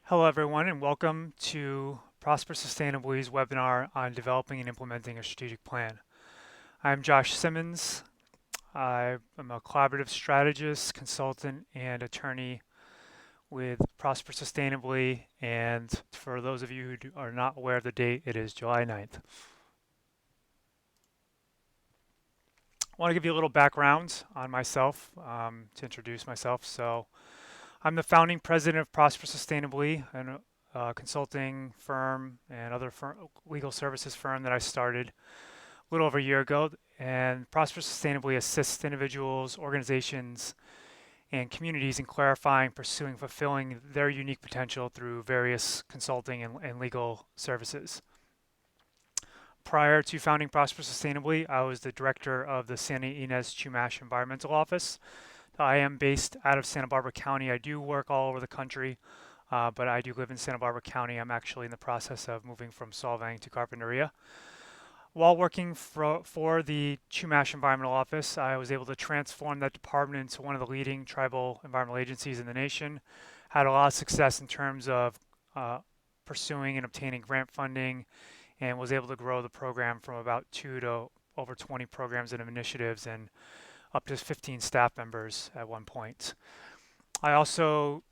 Hello, everyone, and welcome to Prosper Sustainably's webinar on developing and implementing a strategic plan. I'm Josh Simmons. I am a collaborative strategist, consultant, and attorney with Prosper Sustainably. And for those of you who are not aware of the date, it is July 9th. I want to give you a little background on myself to introduce myself. So I'm the founding president of Prosper Sustainably, an consulting firm and other legal services firm that I started a little over a year ago. And Prosper Sustainably assists individuals, organizations, and communities in clarifying, pursuing, fulfilling their unique potential through various consulting and legal services. Prior to founding Prosper Sustainably, I was the director of the Santa Ynez Chumash Environmental Office. I am based out of Santa Barbara County. I do work all over the country, but I do live in Santa Barbara County. I'm actually in the process of moving from Solvang to Carpinteria. While working for the Chumash Environmental Office, I was able to transform that department into one of the leading tribal environmental agencies in the nation. Had a lot of success in terms of pursuing and obtaining grant funding, and was able to grow the program from about 2 to over 20 programs and initiatives and up to 15 staff members at one point. I also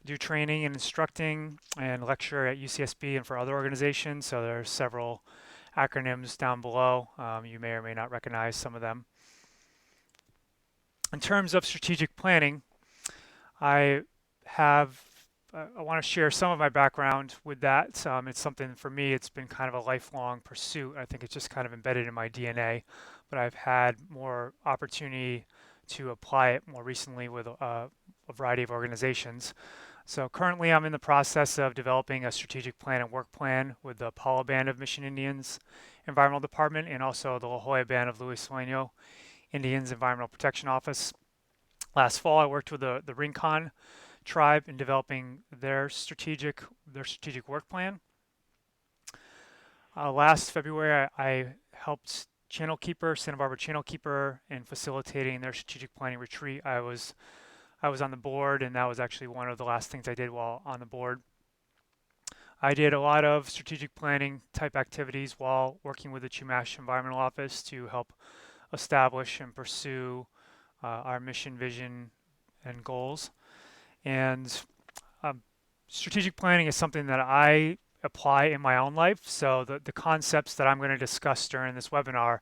do training and instructing and lecture at UCSB and for other organizations. So there are several acronyms down below. You may or may not recognize some of them. In terms of strategic planning, I have I want to share some of my background with that. It's something for me, it's been kind of a lifelong pursuit. I think it's just kind of embedded in my DNA, but I've had more opportunity to apply it more recently with a variety of organizations. So currently I'm in the process of developing a strategic plan and work plan with the Paula Band of Mission Indians Environmental Department and also the La Jolla Band of Luis Sueño Indians Environmental Protection Office. Last fall I worked with the Rincon tribe in developing their strategic work plan. Last February, I helped Santa Barbara Channel Keeper, in facilitating their strategic planning retreat. I was on the board, and that was actually one of the last things I did while on the board. I did a lot of strategic planning type activities while working with the Chumash Environmental Office to help establish and pursue our mission, vision, and goals. And strategic planning is something that I apply in my own life. So the concepts that I'm going to discuss during this webinar,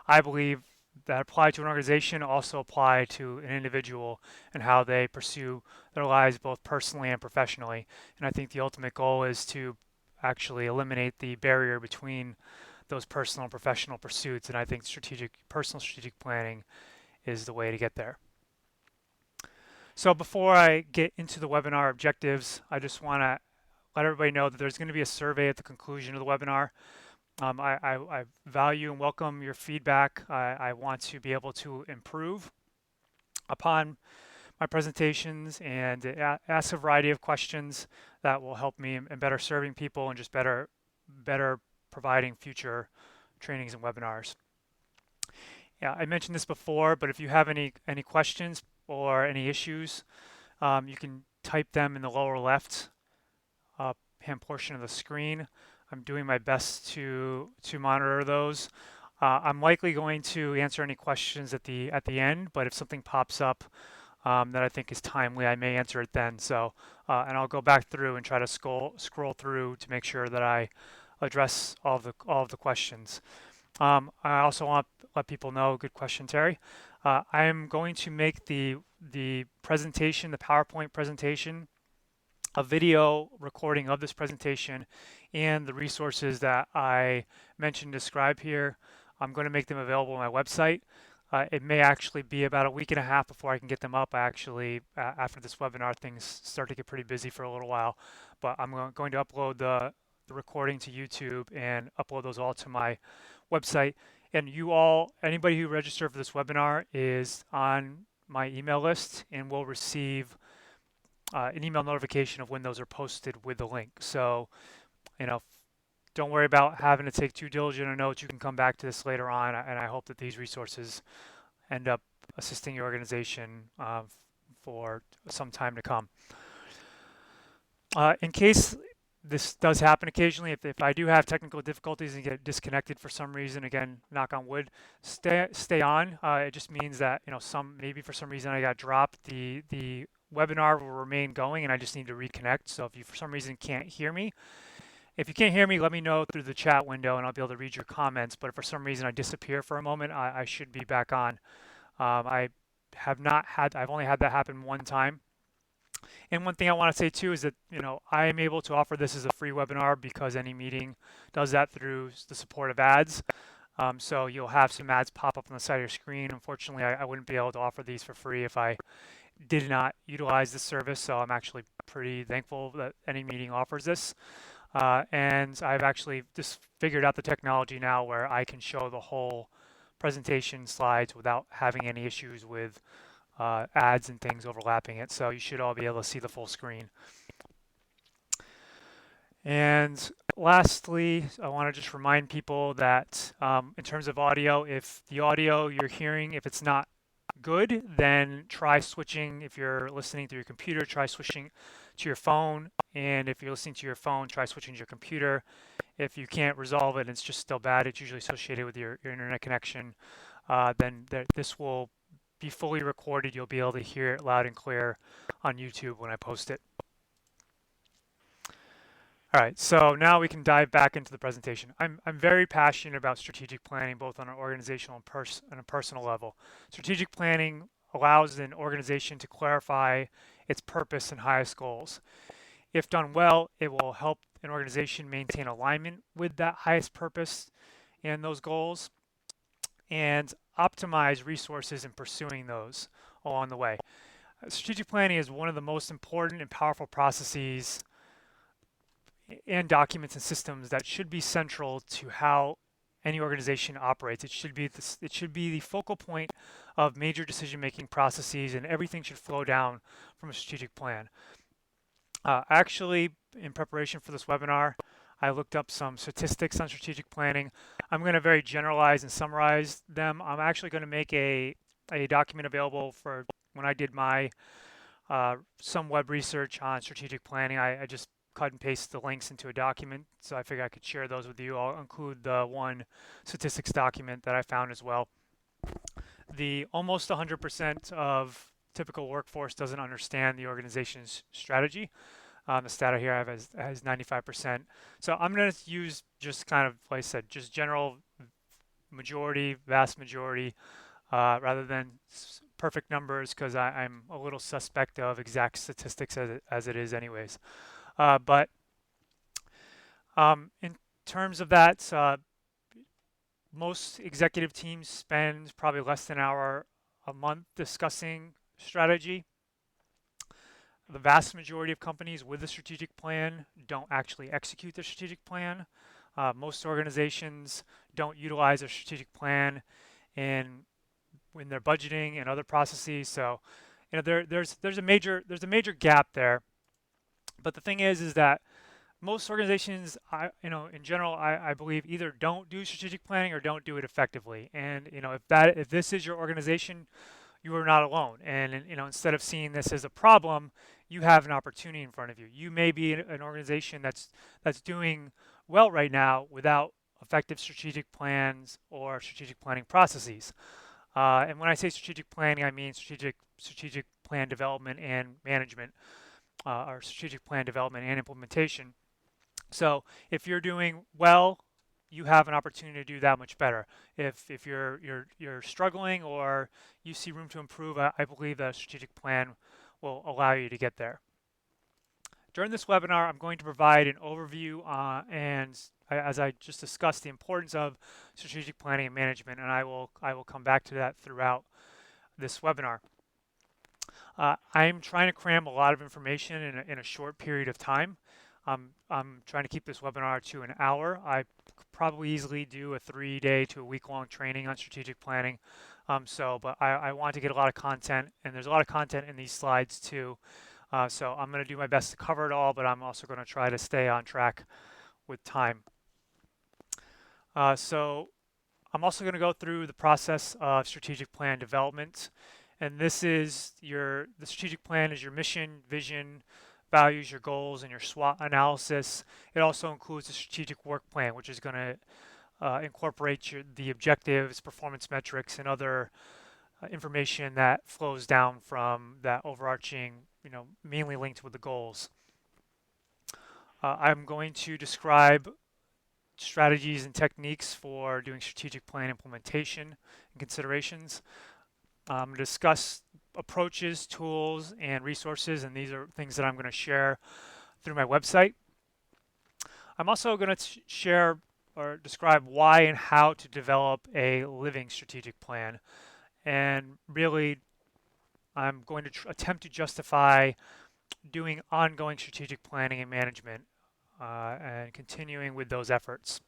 I believe that apply to an organization also apply to an individual and how they pursue their lives both personally and professionally. And I think the ultimate goal is to actually eliminate the barrier between those personal and professional pursuits. And I think personal strategic planning is the way to get there. So before I get into the webinar objectives, I just want to let everybody know that there's going to be a survey at the conclusion of the webinar. I value and welcome your feedback. I want to be able to improve upon my presentations and ask a variety of questions that will help me in better serving people and just better providing future trainings and webinars. Yeah, I mentioned this before, but if you have any questions or any issues, you can type them in the lower left hand portion of the screen. I'm doing my best to monitor those. I'm likely going to answer any questions at the end, but if something pops up that I think is timely, I may answer it then. So, and I'll go back through and try to scroll through to make sure that I address all of the questions. I also want to let people know, good question, Terry. I am going to make the presentation, the PowerPoint presentation, a video recording of this presentation and the resources that I mentioned described here. I'm going to make them available on my website. It may actually be about a week and a half before I can get them up. After this webinar, things start to get pretty busy for a little while, but I'm going to upload the recording to YouTube and upload those all to my website. And anybody who registered for this webinar is on my email list and will receive an email notification of when those are posted with the link. So, don't worry about having to take too diligent a note. You can come back to this later on, and I hope that these resources end up assisting your organization for some time to come. In case this does happen occasionally, if I do have technical difficulties and get disconnected for some reason, again, knock on wood, stay on. It just means that some maybe for some reason I got dropped. The webinar will remain going, and I just need to reconnect. So if you for some reason can't hear me, if you can't hear me, let me know through the chat window, and I'll be able to read your comments. But if for some reason I disappear for a moment, I should be back on. I have not had. I've only had that happen one time. And one thing I want to say too is that, I am able to offer this as a free webinar because any meeting does that through the support of ads. So you'll have some ads pop up on the side of your screen. Unfortunately, I wouldn't be able to offer these for free if I did not utilize this service. So I'm actually pretty thankful that any meeting offers this. And I've actually just figured out the technology now where I can show the whole presentation slides without having any issues with ads and things overlapping it. So you should all be able to see the full screen. And lastly, I want to just remind people that in terms of audio, if the audio you're hearing, if it's not good, then try switching. If you're listening through your computer, try switching to your phone. And if you're listening to your phone, try switching to your computer. If you can't resolve it and it's just still bad, it's usually associated with your internet connection, then this will be fully recorded. You'll be able to hear it loud and clear on YouTube when I post it. All right, so now we can dive back into the presentation. I'm very passionate about strategic planning, both on an organizational and a personal level. Strategic planning allows an organization to clarify its purpose and highest goals. If done well, it will help an organization maintain alignment with that highest purpose and those goals, and optimize resources in pursuing those along the way. Strategic planning is one of the most important and powerful processes and documents and systems that should be central to how any organization operates. It should be the focal point of major decision-making processes, and everything should flow down from a strategic plan. Actually, in preparation for this webinar, I looked up some statistics on strategic planning. I'm going to very generalize and summarize them. I'm actually going to make a document available for when I did my some web research on strategic planning. I just cut and paste the links into a document, so I figured I could share those with you. I'll include the one statistics document that I found as well. The almost 100% of typical workforce doesn't understand the organization's strategy. The stat here I have has 95%. So I'm going to use just kind of, like I said, just general majority, vast majority, rather than perfect numbers, because I'm a little suspect of exact statistics as it is anyways. But in terms of that, most executive teams spend probably less than an hour a month discussing strategy. The vast majority of companies with a strategic plan don't actually execute their strategic plan. Most organizations don't utilize a strategic plan in when they're budgeting and other processes. So, there's a major gap there. But the thing is that most organizations, in general, I believe either don't do strategic planning or don't do it effectively. And if this is your organization, you are not alone. And instead of seeing this as a problem, you have an opportunity in front of you. You may be an organization that's doing well right now without effective strategic plans or strategic planning processes. And when I say strategic planning, I mean strategic plan development and management, or strategic plan development and implementation. So if you're doing well, you have an opportunity to do that much better. If you're struggling or you see room to improve, I believe that a strategic plan will allow you to get there. During this webinar, I'm going to provide an overview and as I just discussed, the importance of strategic planning and management, and I will come back to that throughout this webinar. I'm trying to cram a lot of information in a short period of time. I'm trying to keep this webinar to an hour. I could probably easily do a 3-day to a week-long training on strategic planning. But I want to get a lot of content, and there's a lot of content in these slides too. So I'm going to do my best to cover it all, but I'm also going to try to stay on track with time. So I'm also going to go through the process of strategic plan development. And this is the strategic plan is your mission, vision, values, your goals, and your SWOT analysis. It also includes a strategic work plan, which is going to incorporate the objectives, performance metrics, and other information that flows down from that overarching, mainly linked with the goals. I'm going to describe strategies and techniques for doing strategic plan implementation and considerations. I'm going to discuss approaches, tools, and resources, and these are things that I'm going to share through my website. I'm also going to share or describe why and how to develop a living strategic plan. And really, I'm going to attempt to justify doing ongoing strategic planning and management and continuing with those efforts.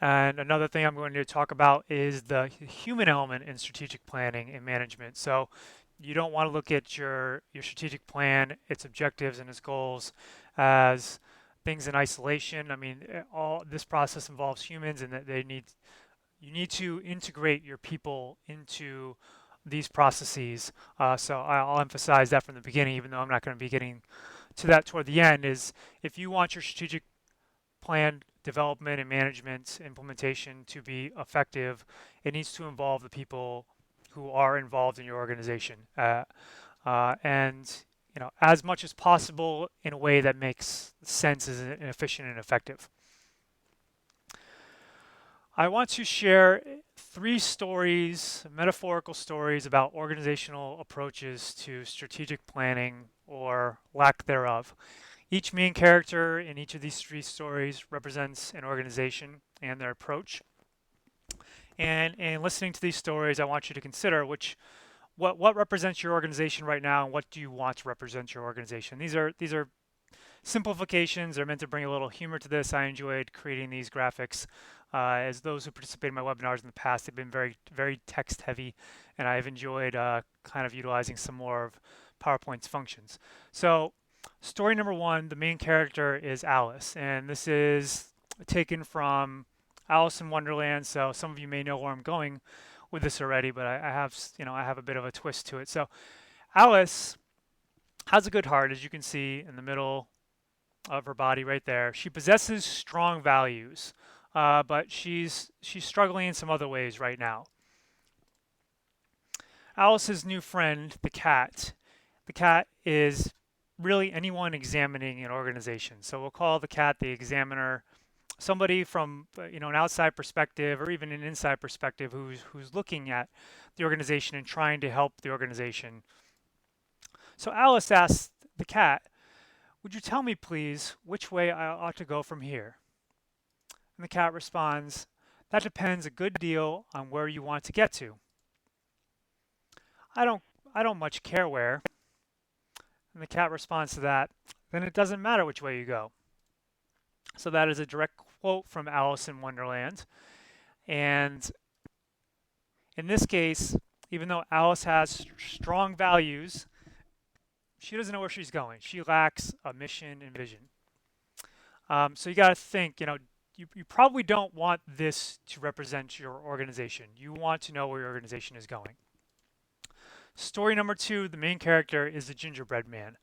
And another thing I'm going to talk about is the human element in strategic planning and management. So you don't want to look at your strategic plan, its objectives and its goals as things in isolation. I mean, all this process involves humans, and that you need to integrate your people into these processes. So I'll emphasize that from the beginning, even though I'm not going to be getting to that toward the end, is if you want your strategic plan development and management implementation to be effective, it needs to involve the people who are involved in your organization, and as much as possible in a way that makes sense and efficient and effective. I want to share 3 stories, metaphorical stories about organizational approaches to strategic planning or lack thereof. Each main character in each of these 3 stories represents an organization and their approach. And in listening to these stories, I want you to consider what represents your organization right now, and what do you want to represent your organization. These are simplifications. They're meant to bring a little humor to this. I enjoyed creating these graphics. As those who participate in my webinars in the past have been very, very text heavy, and I've enjoyed kind of utilizing some more of PowerPoint's functions. So story number 1, the main character is Alice, and this is taken from Alice in Wonderland. So some of you may know where I'm going with this already, but I have a bit of a twist to it. So Alice has a good heart, as you can see in the middle of her body right there. She possesses strong values, but she's struggling in some other ways right now. Alice's new friend, the cat. The cat is really anyone examining an organization. So we'll call the cat the examiner, somebody from an outside perspective or even an inside perspective who's looking at the organization and trying to help the organization. So Alice asks the cat, "Would you tell me, please, which way I ought to go from here?" And the cat responds, "That depends a good deal on where you want to get to." I don't much care where." And the cat responds to that, "Then it doesn't matter which way you go." So that is a direct quote from Alice in Wonderland. And in this case, even though Alice has strong values, she doesn't know where she's going. She lacks a mission and vision. So you got to think, you probably don't want this to represent your organization. You want to know where your organization is going. Story number 2, the main character is the gingerbread man.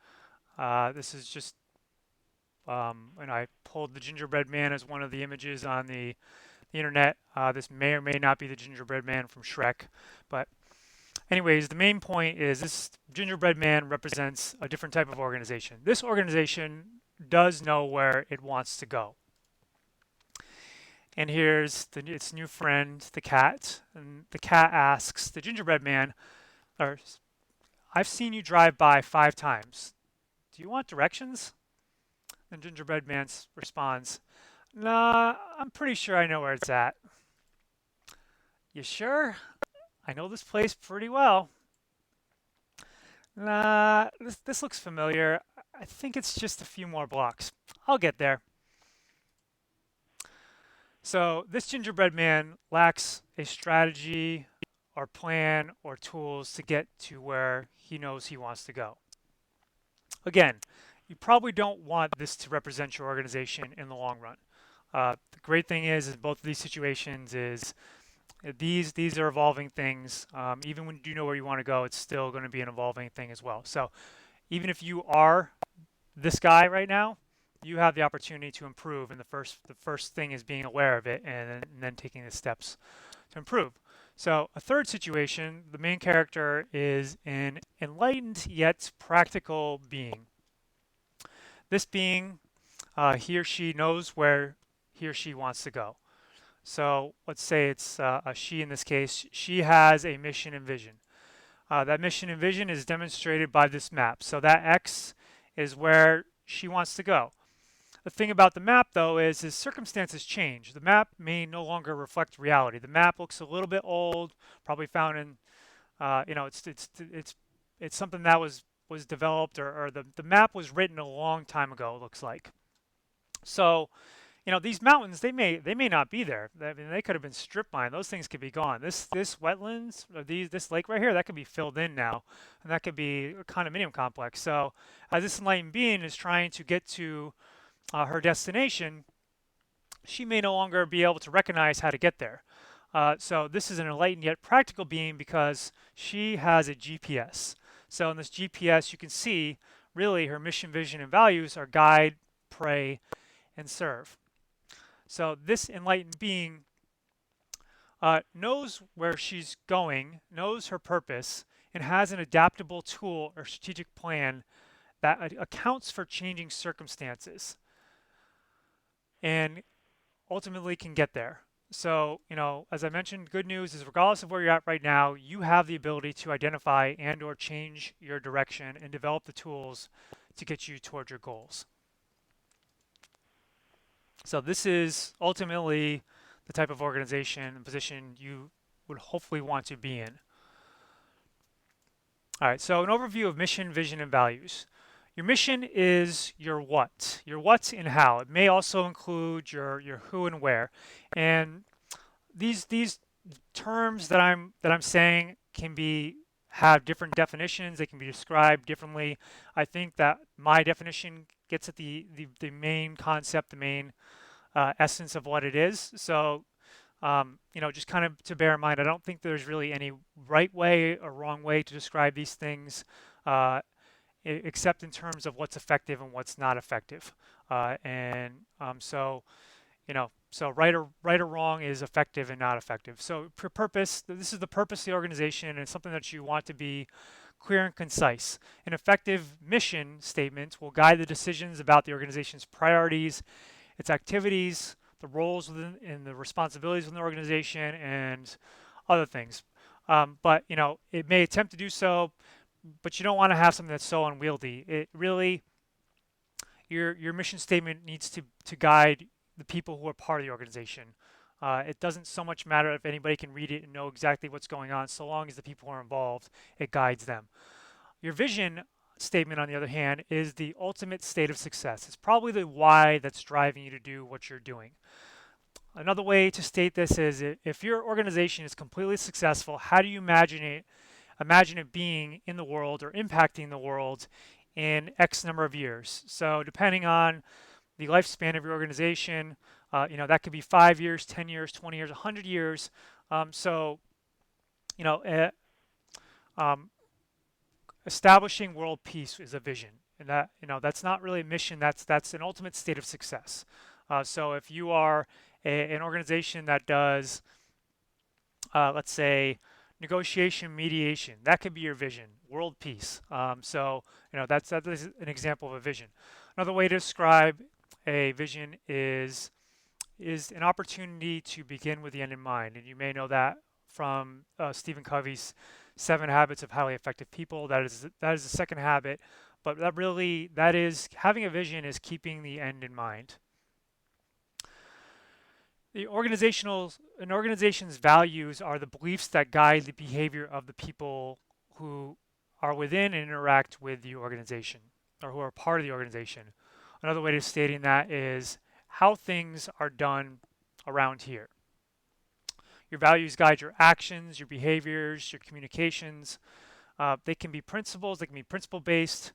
This is just, and I pulled the gingerbread man as one of the images on the internet. This may or may not be the gingerbread man from Shrek, but anyways, the main point is this gingerbread man represents a different type of organization. This organization does know where it wants to go. And here's its new friend, the cat. And the cat asks the gingerbread man, "I've seen you drive by 5 times. Do you want directions?" The gingerbread man responds, "Nah, I'm pretty sure I know where it's at." "You sure? I know this place pretty well." "Nah, this looks familiar. I think it's just a few more blocks. I'll get there." So this gingerbread man lacks a strategy or plan or tools to get to where he knows he wants to go. Again, you probably don't want this to represent your organization in the long run. The great thing is in both of these situations is these are evolving things. Even when you know where you want to go, it's still going to be an evolving thing as well. So even if you are this guy right now, you have the opportunity to improve. And the first thing is being aware of it and then taking the steps to improve. So a third situation, the main character is an enlightened yet practical being. This being, he or she knows where he or she wants to go. So let's say it's a she in this case. She has a mission and vision. That mission and vision is demonstrated by this map. So that X is where she wants to go. The thing about the map, though, is as circumstances change. The map may no longer reflect reality. The map looks a little bit old, probably found in, it's something that was developed, or the map was written a long time ago. It looks like. So these mountains, they may not be there. I mean, they could have been strip mined. Those things could be gone. This wetlands, or this lake right here, that could be filled in now, and that could be a condominium complex. So as this enlightened being is trying to get to her destination, she may no longer be able to recognize how to get there. So this is an enlightened yet practical being because she has a GPS. So in this GPS, you can see really her mission, vision, and values are guide, pray, and serve. So this enlightened being knows where she's going, knows her purpose, and has an adaptable tool or strategic plan that accounts for changing circumstances and ultimately can get there. So, as I mentioned, good news is regardless of where you're at right now, you have the ability to identify and or change your direction and develop the tools to get you towards your goals. So this is ultimately the type of organization and position you would hopefully want to be in. All right, so an overview of mission, vision, and values. Your mission is your what and how. It may also include your who and where. And these terms that I'm saying can have different definitions. They can be described differently. I think that my definition gets at the main concept, the main essence of what it is. So just kind of to bear in mind, I don't think there's really any right way or wrong way to describe these things, except in terms of what's effective and what's not effective. So right or wrong is effective and not effective. So for purpose, this is the purpose of the organization, and it's something that you want to be clear and concise. An effective mission statement will guide the decisions about the organization's priorities, its activities, the roles within and the responsibilities within the organization, and other things. But it may attempt to do so, but you don't want to have something that's so unwieldy. It really, your mission statement needs to guide the people who are part of the organization. It doesn't so much matter if anybody can read it and know exactly what's going on, so long as the people who are involved, it guides them. Your vision statement, on the other hand, is the ultimate state of success. It's probably the why that's driving you to do what you're doing. Another way to state this is if your organization is completely successful, how do you imagine it being in the world or impacting the world in X number of years? So depending on the lifespan of your organization, that could be 5 years, 10 years, 20 years, 100 years. Establishing world peace is a vision, and that's not really a mission. That's an ultimate state of success. So if you are an organization that does, let's say, negotiation, mediation, that could be your vision, world peace. That is an example of a vision. Another way to describe a vision is an opportunity to begin with the end in mind, and you may know that from Stephen Covey's 7 Habits of Highly Effective People. That is the second habit, but that is having a vision is keeping the end in mind. An organization's values are the beliefs that guide the behavior of the people who are within and interact with the organization, or who are part of the organization. Another way of stating that is how things are done around here. Your values guide your actions, your behaviors, your communications. They can be principles, they can be principle-based.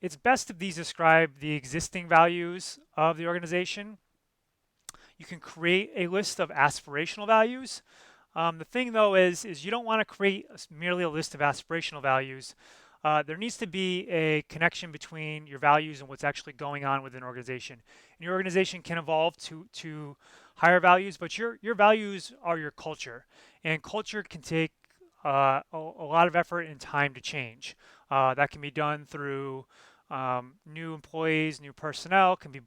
It's best if these describe the existing values of the organization. You can create a list of aspirational values. The thing, though, is you don't want to create merely a list of aspirational values. there needs to be a connection between your values and what's actually going on within an organization. And your organization can evolve to higher values, but your values are your culture, and culture can take a lot of effort and time to change. That can be done through new employees, new personnel, can be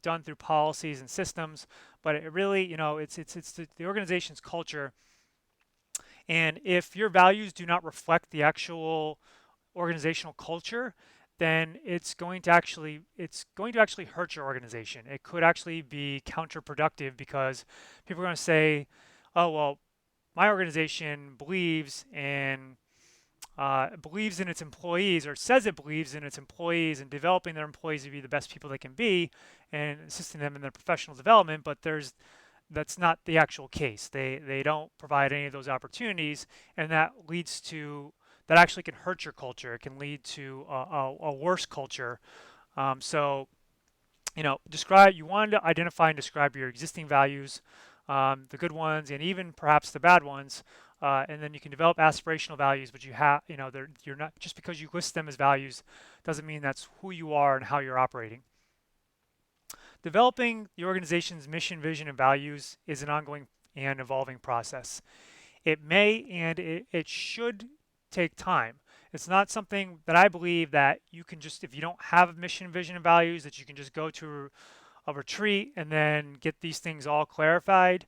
done through policies and systems, but it really, it's the organization's culture. And if your values do not reflect the actual organizational culture, then it's going to actually hurt your organization. It could actually be counterproductive because people are going to say, "Oh well, my organization believes in its employees, or says it believes in its employees and developing their employees to be the best people they can be and assisting them in their professional development, but that's not the actual case. They don't provide any of those opportunities, and that actually can hurt your culture. It can lead to a worse culture. So describe you wanted to identify and describe your existing values, the good ones and even perhaps the bad ones, and then you can develop aspirational values. But you're not, just because you list them as values doesn't mean that's who you are and how you're operating. Developing the organization's mission, vision, and values is an ongoing and evolving process. It may and it should take time. It's not something that I believe that you can just, if you don't have a mission, vision, and values, that you can just go to a retreat and then get these things all clarified.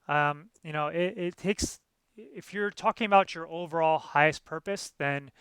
It takes, if you're talking about your overall highest purpose, then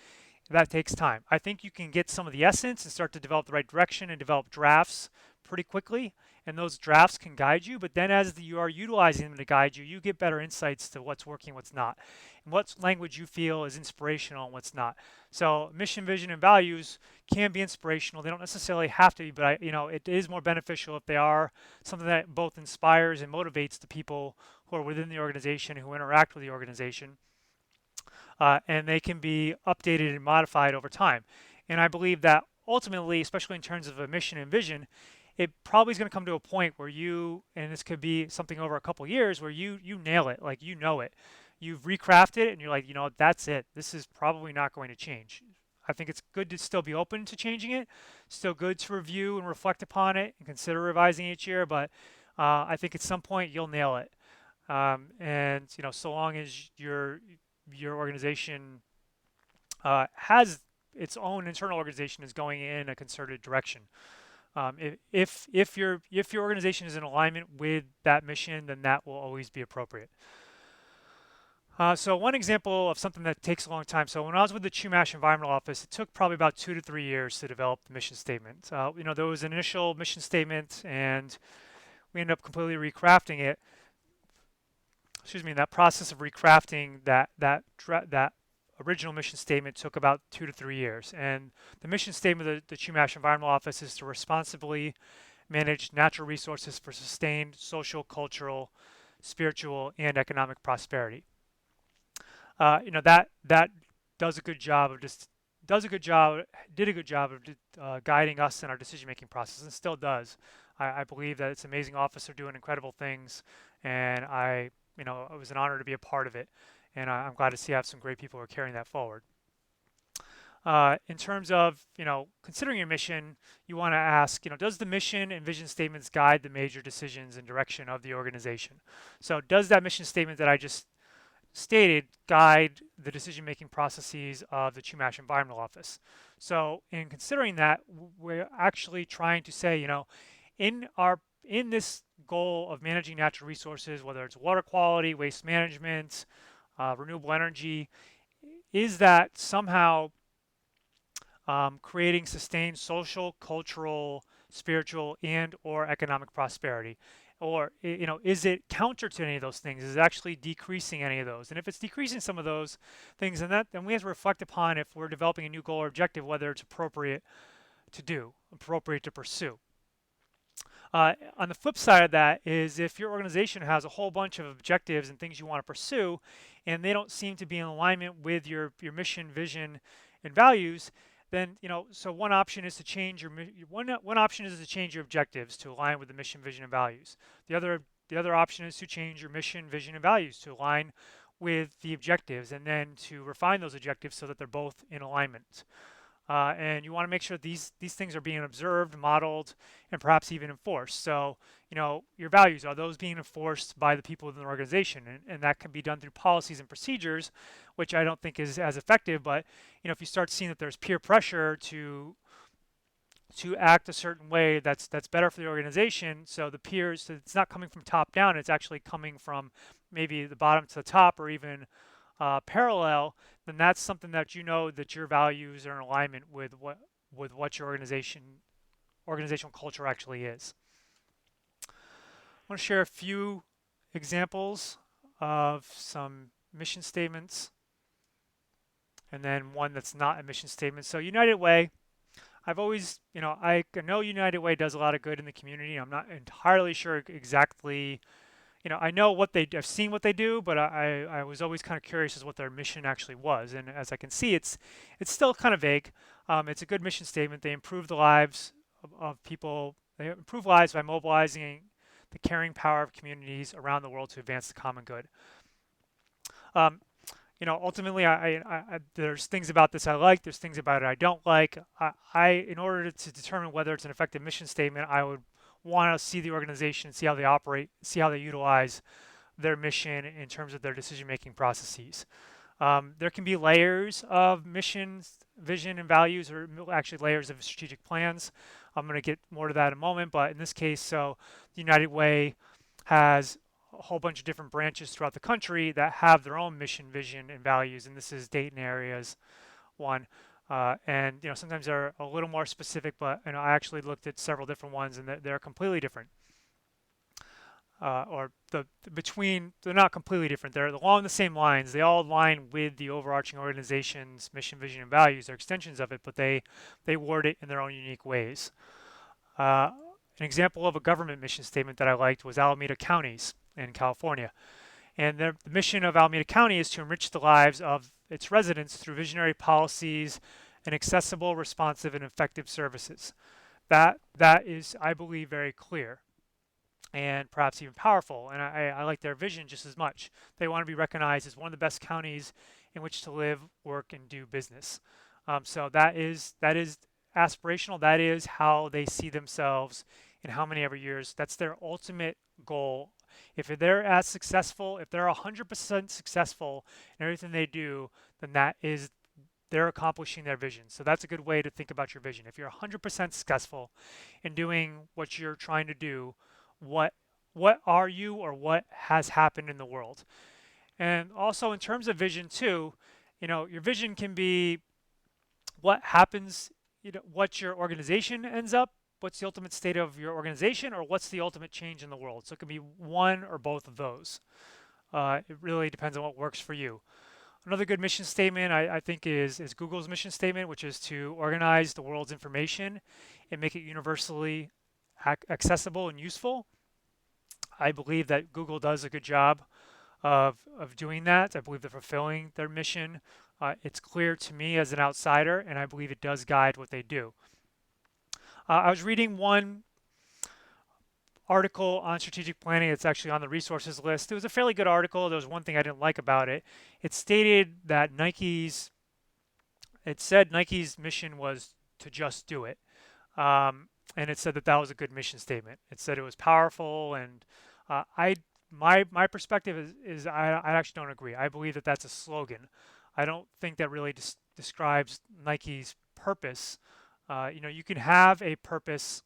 that takes time. I think you can get some of the essence and start to develop the right direction and develop drafts pretty quickly. And those drafts can guide you, but then as you are utilizing them to guide you, you get better insights to what's working, what's not, and what language you feel is inspirational and what's not. So mission, vision, and values can be inspirational. They don't necessarily have to be, but it is more beneficial if they are something that both inspires and motivates the people who are within the organization, who interact with the organization, and they can be updated and modified over time. And I believe that ultimately, especially in terms of a mission and vision, it probably is going to come to a point where and this could be something over a couple years, where you nail it, like it. You've recrafted it, and you're like, that's it. This is probably not going to change. I think it's good to still be open to changing it. Still good to review and reflect upon it and consider revising each year. But I think at some point you'll nail it. And so long as your organization has its own internal organization is going in a concerted direction. If your organization is in alignment with that mission, then that will always be appropriate. So one example of something that takes a long time. So when I was with the Chumash Environmental Office, it took probably about 2 to 3 years to develop the mission statement. There was an initial mission statement, and we ended up completely recrafting it. Excuse me. That process of recrafting that original mission statement took about 2 to 3 years. And the mission statement of the Chumash Environmental Office is to responsibly manage natural resources for sustained social, cultural, spiritual, and economic prosperity. That does a good job of just does a good job did a good job of guiding us in our decision making process, and still does. I believe that it's an amazing office. They're doing incredible things, and it was an honor to be a part of it, and I'm glad to see I have some great people who are carrying that forward. In terms of considering your mission, you want to ask, does the mission and vision statements guide the major decisions and direction of the organization? So does that mission statement that I just stated guide the decision-making processes of the Chumash Environmental Office? So in considering that, we're actually trying to say, in this goal of managing natural resources, whether it's water quality, waste management, renewable energy, is that somehow creating sustained social, cultural, spiritual, and or economic prosperity? Or is it counter to any of those things? Is it actually decreasing any of those? And if it's decreasing some of those things, then we have to reflect upon, if we're developing a new goal or objective, whether it's appropriate to pursue. On the flip side of that is, if your organization has a whole bunch of objectives and things you want to pursue, and they don't seem to be in alignment with your mission, vision, and values, then so one option is to change one option is to change your objectives to align with the mission, vision, and values. The other option is to change your mission, vision, and values to align with the objectives, and then to refine those objectives so that they're both in alignment. And you want to make sure these things are being observed, modeled, and perhaps even enforced. So, your values, are those being enforced by the people within the organization? And that can be done through policies and procedures, which I don't think is as effective. But if you start seeing that there's peer pressure to act a certain way that's better for the organization, so the peers, so it's not coming from top down, it's actually coming from maybe the bottom to the top, or even parallel, then that's something that that your values are in alignment with what your organizational culture actually is. I want to share a few examples of some mission statements, and then one that's not a mission statement. So United Way, I've always, I know United Way does a lot of good in the community. I'm not entirely sure exactly, I know I've seen what they do, but I was always kind of curious as what their mission actually was. And as I can see, it's still kind of vague. It's a good mission statement. They improve the lives of people. They improve lives by mobilizing the caring power of communities around the world to advance the common good. Um, ultimately, there's things about this I like. There's things about it I don't like. In order to determine whether it's an effective mission statement, I would want to see the organization, see how they operate, see how they utilize their mission in terms of their decision-making processes. There can be layers of missions, vision, and values, or actually layers of strategic plans. I'm going to get more to that in a moment, but in this case, so the United Way has a whole bunch of different branches throughout the country that have their own mission, vision, and values, and this is Dayton areas one. And sometimes they're a little more specific, but I actually looked at several different ones, and they're completely different. Or they're not completely different. They're along the same lines. They all align with the overarching organization's mission, vision, and values. They're extensions of it, but they word it in their own unique ways. An example of a government mission statement that I liked was Alameda County's in California. And the mission of Alameda County is to enrich the lives of its residents through visionary policies and accessible, responsive, and effective services. That is, I believe, very clear and perhaps even powerful. And I like their vision just as much. They want to be recognized as one of the best counties in which to live, work, and do business. So that is aspirational. That is how they see themselves in how many ever years. That's their ultimate goal. If they're as successful, if they're 100% successful in everything they do, then they're accomplishing their vision. So that's a good way to think about your vision. If you're 100% successful in doing what you're trying to do, what are you, or what has happened in the world? And also in terms of vision too, your vision can be what happens, what your organization ends up, what's the ultimate state of your organization, or what's the ultimate change in the world. So it can be one or both of those. It really depends on what works for you. Another good mission statement I think is Google's mission statement, which is to organize the world's information and make it universally accessible and useful. I believe that Google does a good job of doing that. I believe they're fulfilling their mission. It's clear to me as an outsider, and I believe it does guide what they do. I was reading one article on strategic planning. It's actually on the resources list. It was a fairly good article. There was one thing I didn't like about it. It stated that it said Nike's mission was to just do it. And it said that was a good mission statement. It said it was powerful, and my perspective is I actually don't agree. I believe that that's a slogan. I don't think that really describes Nike's purpose. You can have a purpose.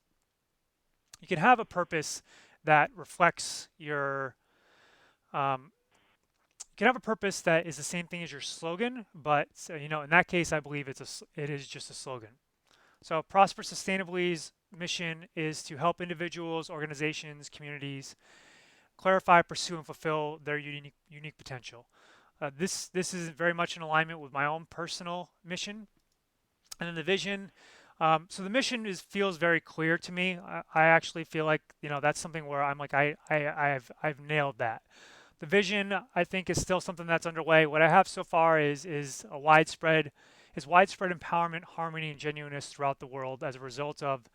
You can have a purpose that reflects your. You can have a purpose that is the same thing as your slogan, but in that case, I believe it is just a slogan. So Prosper Sustainably's mission is to help individuals, organizations, communities clarify, pursue, and fulfill their unique potential. This is very much in alignment with my own personal mission, and then the vision. So the mission feels very clear to me. I actually feel like that's something where I'm like I've nailed that. The vision, I think, is still something that's underway. What I have so far is widespread empowerment, harmony, and genuineness throughout the world as a result of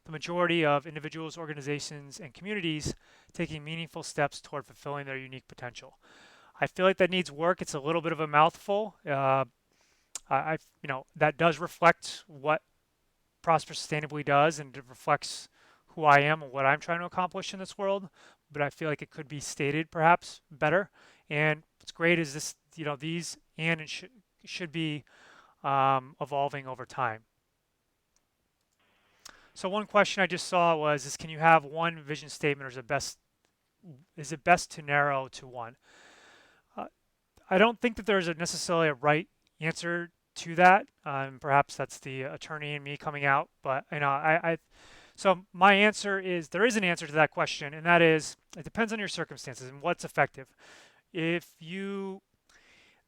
the majority of individuals, organizations, and communities taking meaningful steps toward fulfilling their unique potential. I feel like that needs work. It's a little bit of a mouthful. That does reflect what Prosper Sustainably does, and it reflects who I am and what I'm trying to accomplish in this world. But I feel like it could be stated perhaps better. And what's great is this, these and it should be evolving over time. So one question I just saw was, can you have one vision statement, or is it best to narrow to one? Uh, I don't think that there's necessarily a right answer to that. Perhaps that's the attorney in me coming out, but so my answer is there is an answer to that question, and that is it depends on your circumstances and what's effective. If you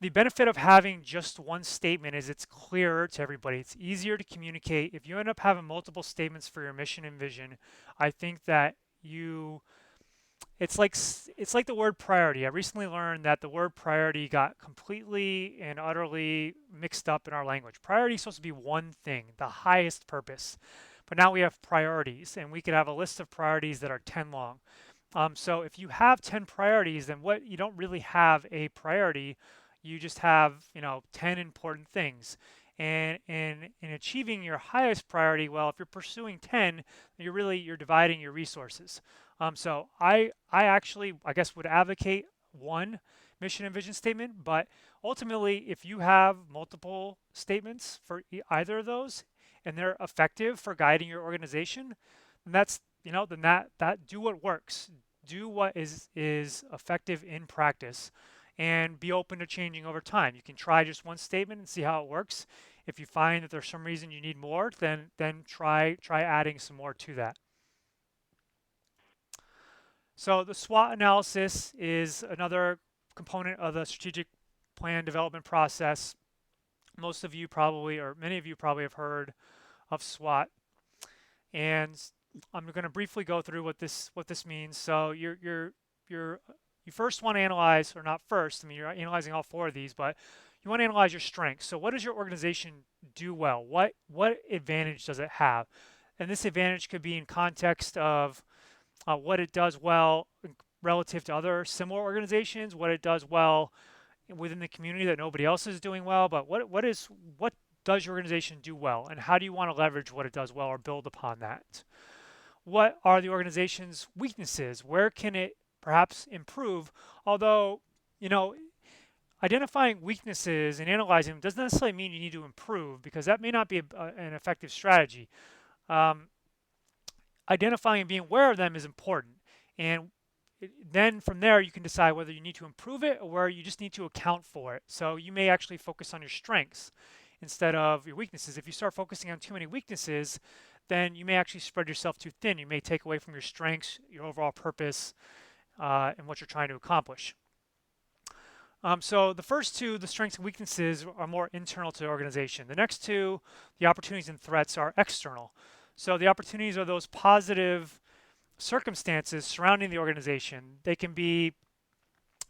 The benefit of having just one statement is it's clearer to everybody. It's easier to communicate. If you end up having multiple statements for your mission and vision, I think that you it's like the word priority. I recently learned that the word priority got completely and utterly mixed up in our language. Priority is supposed to be one thing, the highest purpose. But now we have priorities, and we could have a list of priorities that are 10 long. So if you have 10 priorities, then what you don't really have a priority, you just have, 10 important things. And in achieving your highest priority, well, if you're pursuing 10, you're dividing your resources. So I actually, I guess, would advocate one mission and vision statement, but ultimately, if you have multiple statements for either of those, and they're effective for guiding your organization, then then that do what works, do what is effective in practice, and be open to changing over time. You can try just one statement and see how it works. If you find that there's some reason you need more, then try adding some more to that. So the SWOT analysis is another component of the strategic plan development process. Most of you probably, or many of you probably have heard of SWOT, and I'm going to briefly go through what this means. So you first want to analyze, or not first, I mean, you're analyzing all four of these, but you want to analyze your strengths. So what does your organization do well? What advantage does it have? And this advantage could be in context of what it does well relative to other similar organizations, what it does well within the community that nobody else is doing well, but what does your organization do well, and how do you want to leverage what it does well or build upon that? What are the organization's weaknesses? Where can it perhaps improve? Although, you know, identifying weaknesses and analyzing them doesn't necessarily mean you need to improve, because that may not be an effective strategy. Um, Identifying and being aware of them is important. And then from there, you can decide whether you need to improve it or where you just need to account for it. So you may actually focus on your strengths instead of your weaknesses. If you start focusing on too many weaknesses, then you may actually spread yourself too thin. You may take away from your strengths, your overall purpose, and what you're trying to accomplish. So the first two, the strengths and weaknesses, are more internal to the organization. The next two, the opportunities and threats, are external. So the opportunities are those positive circumstances surrounding the organization. They can be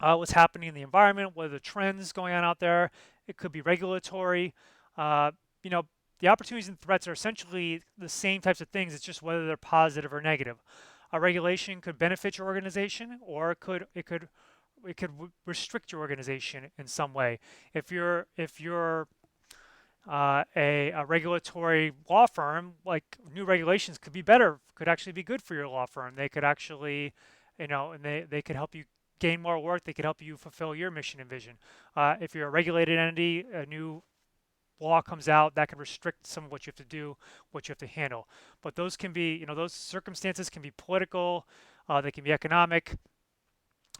what's happening in the environment, what are the trends going on out there. It could be regulatory. Uh, you know, the opportunities and threats are essentially the same types of things. It's just whether they're positive or negative. A regulation could benefit your organization, or it could restrict your organization in some way. If you're a regulatory law firm, like, new regulations could be better, could actually be good for your law firm. They could actually, and they could help you gain more work. They could help you fulfill your mission and vision. If you're a regulated entity, a new law comes out that can restrict some of what you have to do, what you have to handle. But those can be, those circumstances can be political, they can be economic.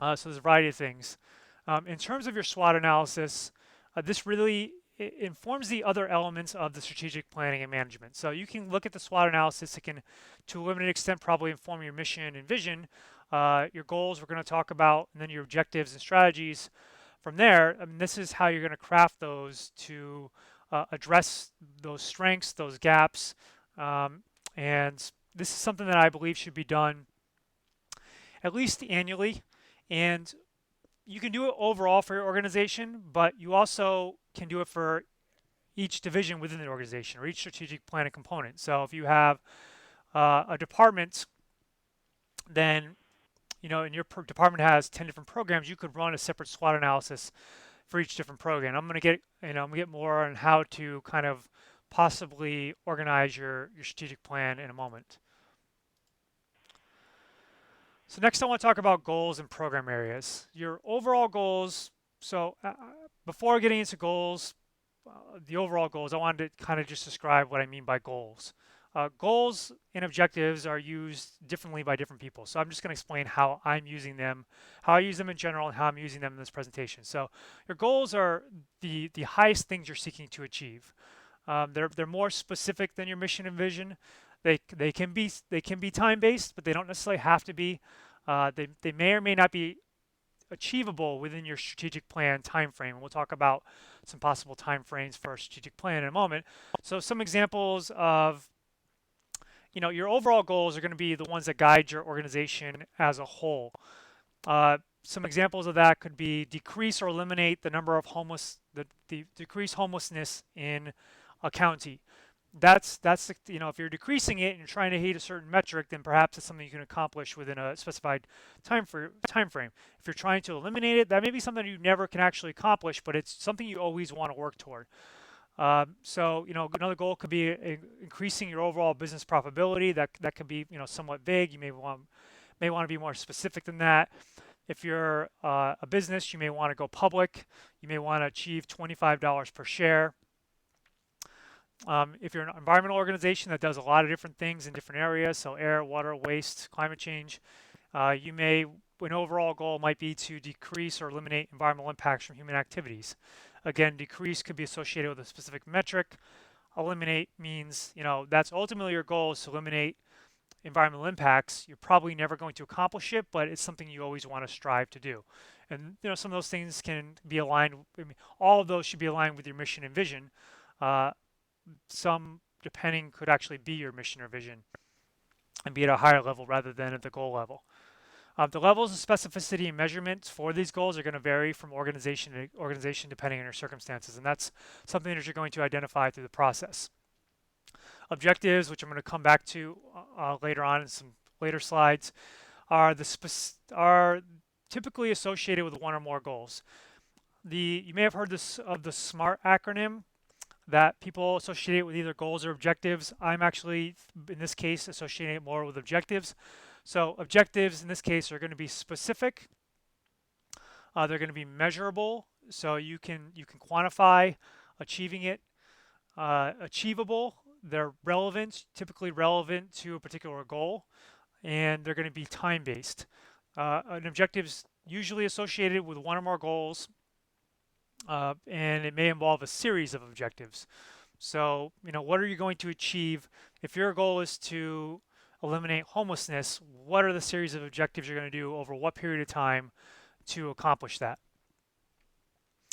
So there's a variety of things. In terms of your SWOT analysis, this really informs the other elements of the strategic planning and management. So you can look at the SWOT analysis. It can, to a limited extent, probably inform your mission and vision, your goals we're going to talk about, and then your objectives and strategies. From there, I mean, this is how you're going to craft those to address those strengths, those gaps, and this is something that I believe should be done at least annually. And you can do it overall for your organization, but you also can do it for each division within the organization, or each strategic planning component. So if you have a department, then and your department has 10 different programs, you could run a separate SWOT analysis for each different program. I'm gonna get more on how to kind of possibly organize your strategic plan in a moment. So next I want to talk about goals and program areas. Your overall goals. So before getting into goals, the overall goals, I wanted to kind of just describe what I mean by goals. Goals and objectives are used differently by different people. So I'm just going to explain how I'm using them, how I use them in general, and how I'm using them in this presentation. So your goals are the highest things you're seeking to achieve. They're more specific than your mission and vision. They can be time based, but they don't necessarily have to be. They may or may not be achievable within your strategic plan time frame. And we'll talk about some possible time frames for a strategic plan in a moment. So some examples of your overall goals are going to be the ones that guide your organization as a whole. Some examples of that could be decrease or eliminate the number of the decrease homelessness in a county. That's if you're decreasing it and you're trying to hit a certain metric, then perhaps it's something you can accomplish within a specified time frame. If you're trying to eliminate it, that may be something you never can actually accomplish, but it's something you always want to work toward. So another goal could be increasing your overall business profitability. That could be somewhat vague. You may want to be more specific than that. If you're a business, you may want to go public. You may want to achieve $25 per share. If you're an environmental organization that does a lot of different things in different areas, so air, water, waste, climate change, an overall goal might be to decrease or eliminate environmental impacts from human activities. Again, decrease could be associated with a specific metric. Eliminate means, that's ultimately your goal is to eliminate environmental impacts. You're probably never going to accomplish it, but it's something you always want to strive to do. And, some of those things can be aligned. All of those should be aligned with your mission and vision. Some, depending, could actually be your mission or vision and be at a higher level rather than at the goal level. The levels of specificity and measurements for these goals are going to vary from organization to organization depending on your circumstances, and that's something that you're going to identify through the process. Objectives, which I'm going to come back to later on in some later slides, are typically associated with one or more goals. You may have heard of the SMART acronym, that people associate it with either goals or objectives. I'm actually, in this case, associating it more with objectives. So objectives in this case are going to be specific. They're going to be measurable, so you can quantify achieving it. Achievable, they're relevant, typically relevant to a particular goal, and they're going to be time-based. An objective is usually associated with one or more goals, and it may involve a series of objectives. So, what are you going to achieve? If your goal is to eliminate homelessness, what are the series of objectives you're going to do over what period of time to accomplish that?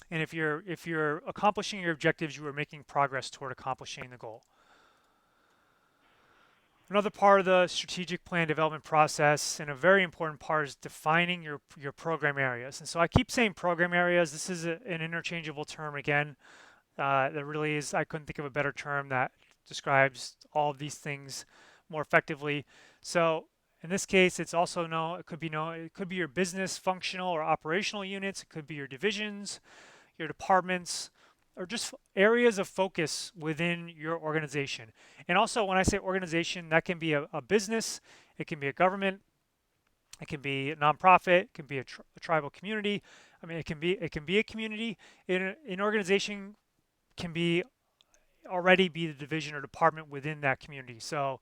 And if you're accomplishing your objectives, you are making progress toward accomplishing the goal. Another part of the strategic plan development process, and a very important part, is defining your program areas. And so I keep saying program areas. This is an interchangeable term again. There really is, I couldn't think of a better term that describes all of these things more effectively. So in this case, it could be your business functional or operational units. It could be your divisions, your departments, or just areas of focus within your organization. And also, when I say organization, that can be a business, it can be a government, it can be a nonprofit, it can be a tribal community. I mean, it can be a community. An organization can already be the division or department within that community. So,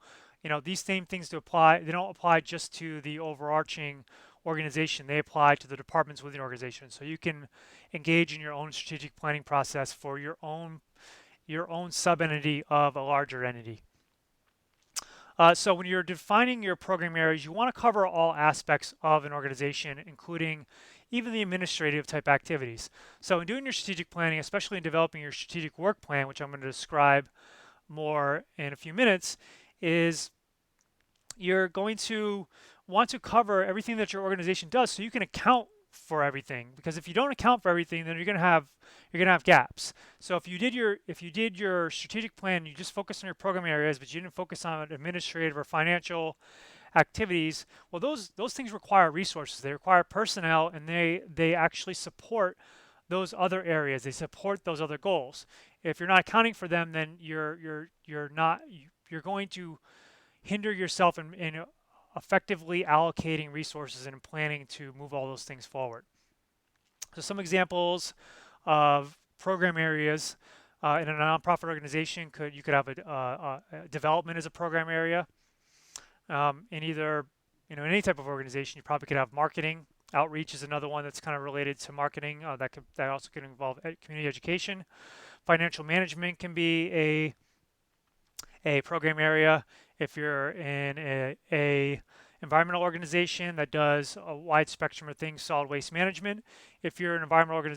these same things they don't apply just to the overarching organization. They apply to the departments within the organization. So you can engage in your own strategic planning process for your own sub-entity of a larger entity. So when you're defining your program areas, you want to cover all aspects of an organization, including even the administrative type activities. So in doing your strategic planning, especially in developing your strategic work plan, which I'm going to describe more in a few minutes, is you're going to want to cover everything that your organization does so you can account for everything. Because if you don't account for everything, then you're going to have gaps. So if you did your strategic plan, you just focused on your program areas, but you didn't focus on administrative or financial activities, well, those things require resources. They require personnel, and they actually support those other areas. They support those other goals. If you're not accounting for them, then you're not you're going to hinder yourself in effectively allocating resources and planning to move all those things forward. So some examples of program areas in a nonprofit organization could you could have a development as a program area. In either in any type of organization, you probably could have marketing. Outreach is another one that's kind of related to marketing. That also could involve community education. Financial management can be a program area. If you're in a environmental organization that does a wide spectrum of things, solid waste management. If you're an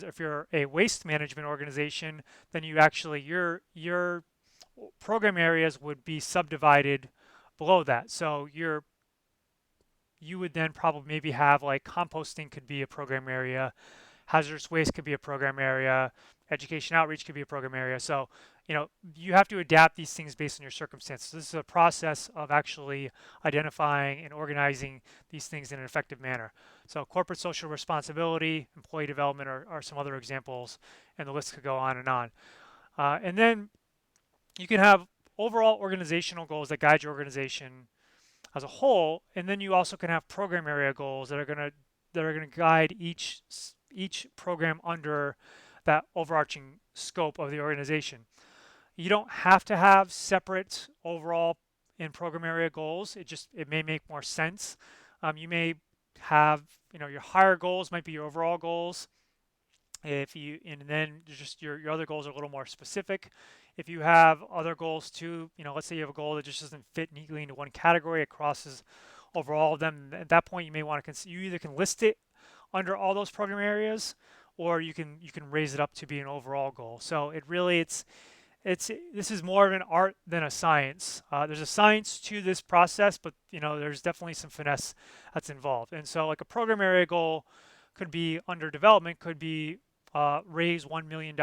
if you're a waste management organization, then your program areas would be subdivided below that. So you would then probably maybe have like composting could be a program area, hazardous waste could be a program area, education outreach could be a program area. So, you have to adapt these things based on your circumstances. This is a process of actually identifying and organizing these things in an effective manner. So, corporate social responsibility, employee development are some other examples, and the list could go on and on. And then you can have overall organizational goals that guide your organization as a whole, and then you also can have program area goals that are gonna guide each program under that overarching scope of the organization. You don't have to have separate overall and program area goals. It may make more sense. You may have your higher goals might be your overall goals. If you and then just your other goals are a little more specific. If you have other goals too, let's say you have a goal that just doesn't fit neatly into one category, it crosses over all of them. At that point, you may want to you either can list it under all those program areas, or you can raise it up to be an overall goal. So it's this is more of an art than a science. There's a science to this process, but there's definitely some finesse that's involved. And so like a program area goal could be under development, could be raise $1 million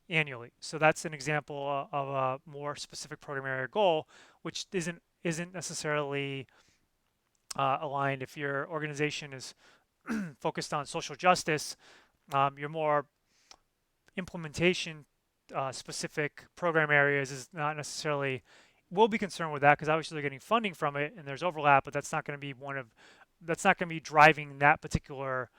annually. So that's an example of a more specific program area goal, which isn't necessarily aligned. If your organization is focused on social justice, your more implementation specific program areas is not necessarily. We'll be concerned with that because obviously they're getting funding from it and there's overlap, but that's not going to be driving that particular.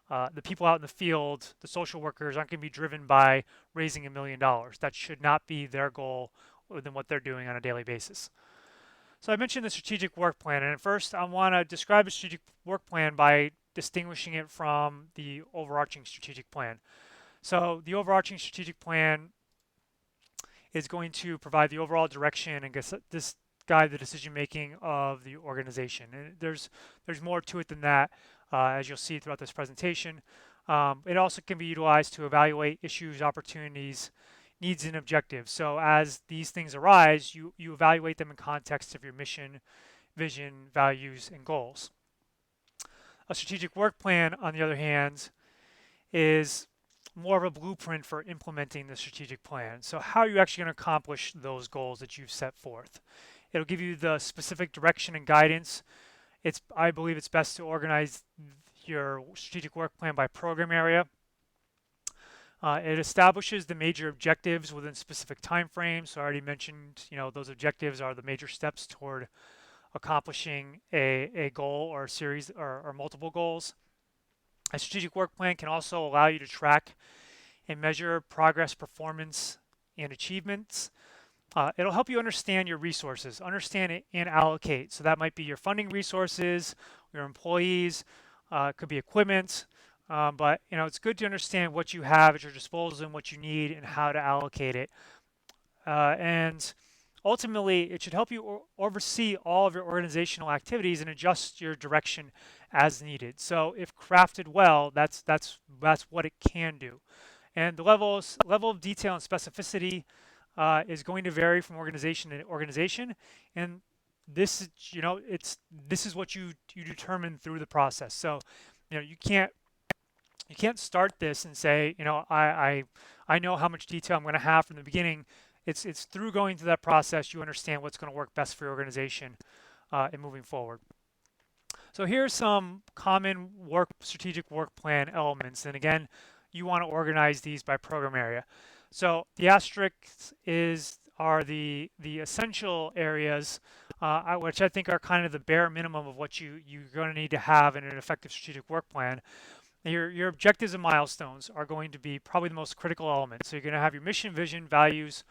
The people out in the field, the social workers, aren't going to be driven by raising $1 million. That should not be their goal within what they're doing on a daily basis. So I mentioned the strategic work plan, and at first I want to describe a strategic work plan by distinguishing it from the overarching strategic plan. So the overarching strategic plan is going to provide the overall direction and this guide the decision making of the organization. And there's more to it than that, as you'll see throughout this presentation. It also can be utilized to evaluate issues, opportunities, needs, and objectives. So as these things arise, you evaluate them in context of your mission, vision, values, and goals. A strategic work plan, on the other hand, is more of a blueprint for implementing the strategic plan. So how are you actually going to accomplish those goals that you've set forth? It'll give you the specific direction and guidance. I believe it's best to organize your strategic work plan by program area. It establishes the major objectives within specific timeframes. So I already mentioned, those objectives are the major steps toward accomplishing a goal or a series or multiple goals. A strategic work plan can also allow you to track and measure progress, performance, and achievements. It'll help you understand your resources, understand it and allocate. So that might be your funding resources, your employees, could be equipment, but it's good to understand what you have at your disposal and what you need and how to allocate it. And ultimately, it should help you oversee all of your organizational activities and adjust your direction as needed. So if crafted well, that's what it can do. And the level of detail and specificity is going to vary from organization to organization, and this is what you determine through the process. So you can't start this and say I know how much detail I'm going to have from the beginning. It's through going through that process you understand what's going to work best for your organization. in moving forward. So here's some common strategic work plan elements. And again, you want to organize these by program area. So the asterisks are the essential areas, which I think are kind of the bare minimum of what you're going to need to have in an effective strategic work plan. Your objectives and milestones are going to be probably the most critical element. So you're going to have your mission, vision, values,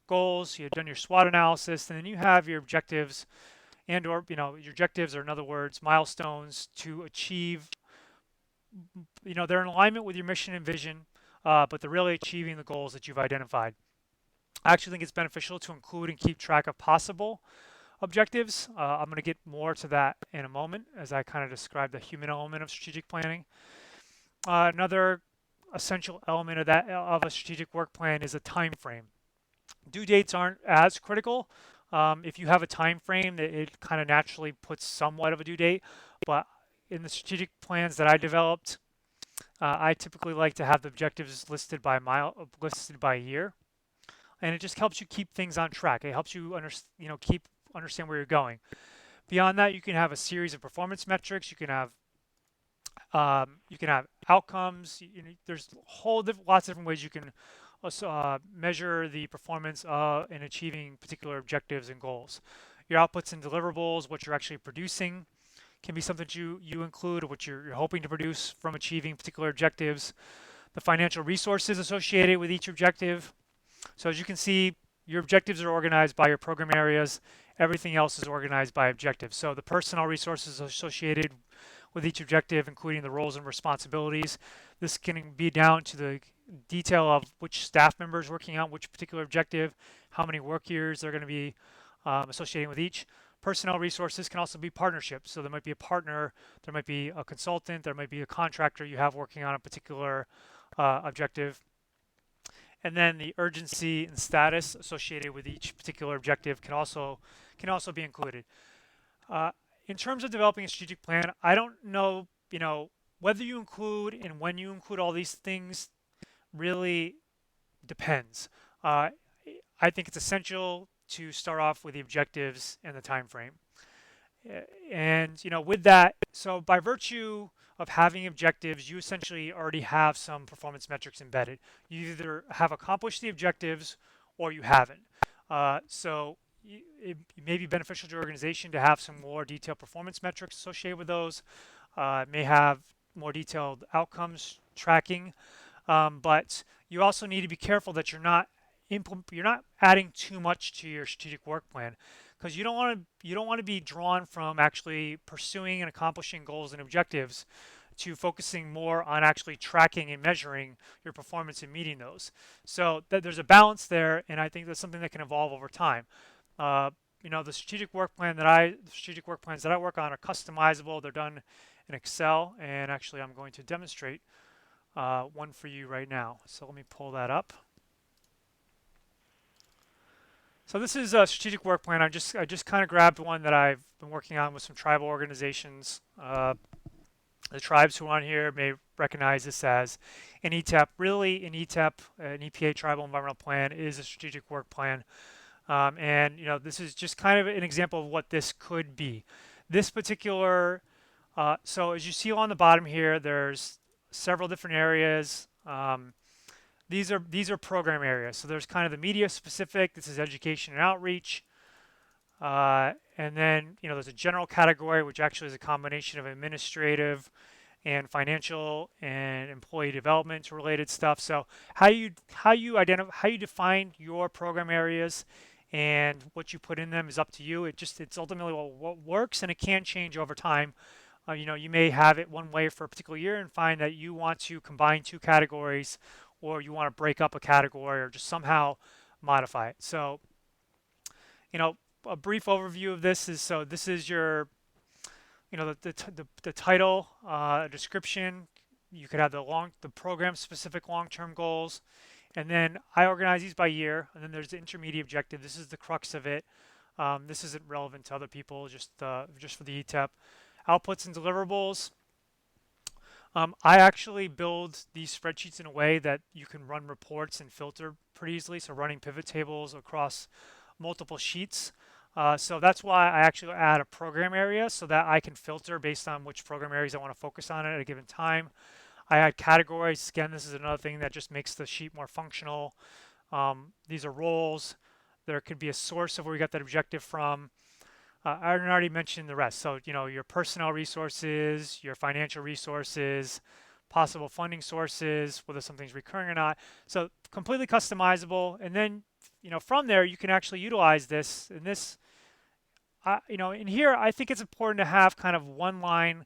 goals. You've done your SWOT analysis, and then you have your objectives and or your objectives, or in other words, milestones to achieve. They're in alignment with your mission and vision, but they're really achieving the goals that you've identified. I actually think it's beneficial to include and keep track of possible objectives. I'm going to get more to that in a moment as I kind of describe the human element of strategic planning. Another essential element of a strategic work plan is a time frame. Due dates aren't as critical. If you have a time frame, it kind of naturally puts somewhat of a due date. But in the strategic plans that I developed, I typically like to have the objectives listed by year, and it just helps you keep things on track. It helps you understand where you're going. Beyond that, you can have a series of performance metrics. You can have outcomes. There's lots of different ways you can also measure the performance in achieving particular objectives and goals. Your outputs and deliverables, what you're actually producing, can be something that you include, or what you're hoping to produce from achieving particular objectives. The financial resources associated with each objective. So as you can see, your objectives are organized by your program areas. Everything else is organized by objectives. So the personnel resources associated with each objective, including the roles and responsibilities. This can be down to the detail of which staff members working on which particular objective, how many work years they're going to be associating with each. Personnel resources can also be partnerships. So there might be a partner, there might be a consultant, there might be a contractor you have working on a particular objective. And then the urgency and status associated with each particular objective can also be included. In terms of developing a strategic plan, I don't know, whether you include and when you include all these things really depends. I think it's essential to start off with the objectives and the time frame. And with that, so by virtue of having objectives, you essentially already have some performance metrics embedded. You either have accomplished the objectives or you haven't. So it may be beneficial to your organization to have some more detailed performance metrics associated with those. It may have more detailed outcomes tracking, but you also need to be careful that you're not adding too much to your strategic work plan, because you don't want to be drawn from actually pursuing and accomplishing goals and objectives to focusing more on actually tracking and measuring your performance and meeting those. So there's a balance there, and I think that's something that can evolve over time. The strategic work plans that I work on are customizable. They're done in Excel, and actually I'm going to demonstrate one for you right now. So let me pull that up. So this is a strategic work plan. I just kind of grabbed one that I've been working on with some tribal organizations. The tribes who are on here may recognize this as an ETEP. Really, an ETEP, an EPA Tribal Environmental Plan, is a strategic work plan. And this is just kind of an example of what this could be. This particular, so as you see on the bottom here, there's several different areas. These are program areas. So there's kind of the media specific. This is education and outreach. And then there's a general category, which actually is a combination of administrative and financial and employee development related stuff. So how you define your program areas and what you put in them is up to you. It's ultimately what works, and it can change over time. You may have it one way for a particular year and find that you want to combine two categories, or you want to break up a category, or just somehow modify it. So, a brief overview of this is, so this is your, the title, description. You could have the program specific long-term goals, and then I organize these by year. And then there's the intermediate objective. This is the crux of it. This isn't relevant to other people, just for the ETEP. Outputs and deliverables. I actually build these spreadsheets in a way that you can run reports and filter pretty easily. So running pivot tables across multiple sheets. So that's why I actually add a program area so that I can filter based on which program areas I want to focus on at a given time. I add categories. Again, this is another thing that just makes the sheet more functional. These are roles. There could be a source of where we got that objective from. I already mentioned the rest. So, your personnel resources, your financial resources, possible funding sources, whether something's recurring or not. So completely customizable. And then, from there, you can actually utilize this. And this, in here, I think it's important to have kind of one line,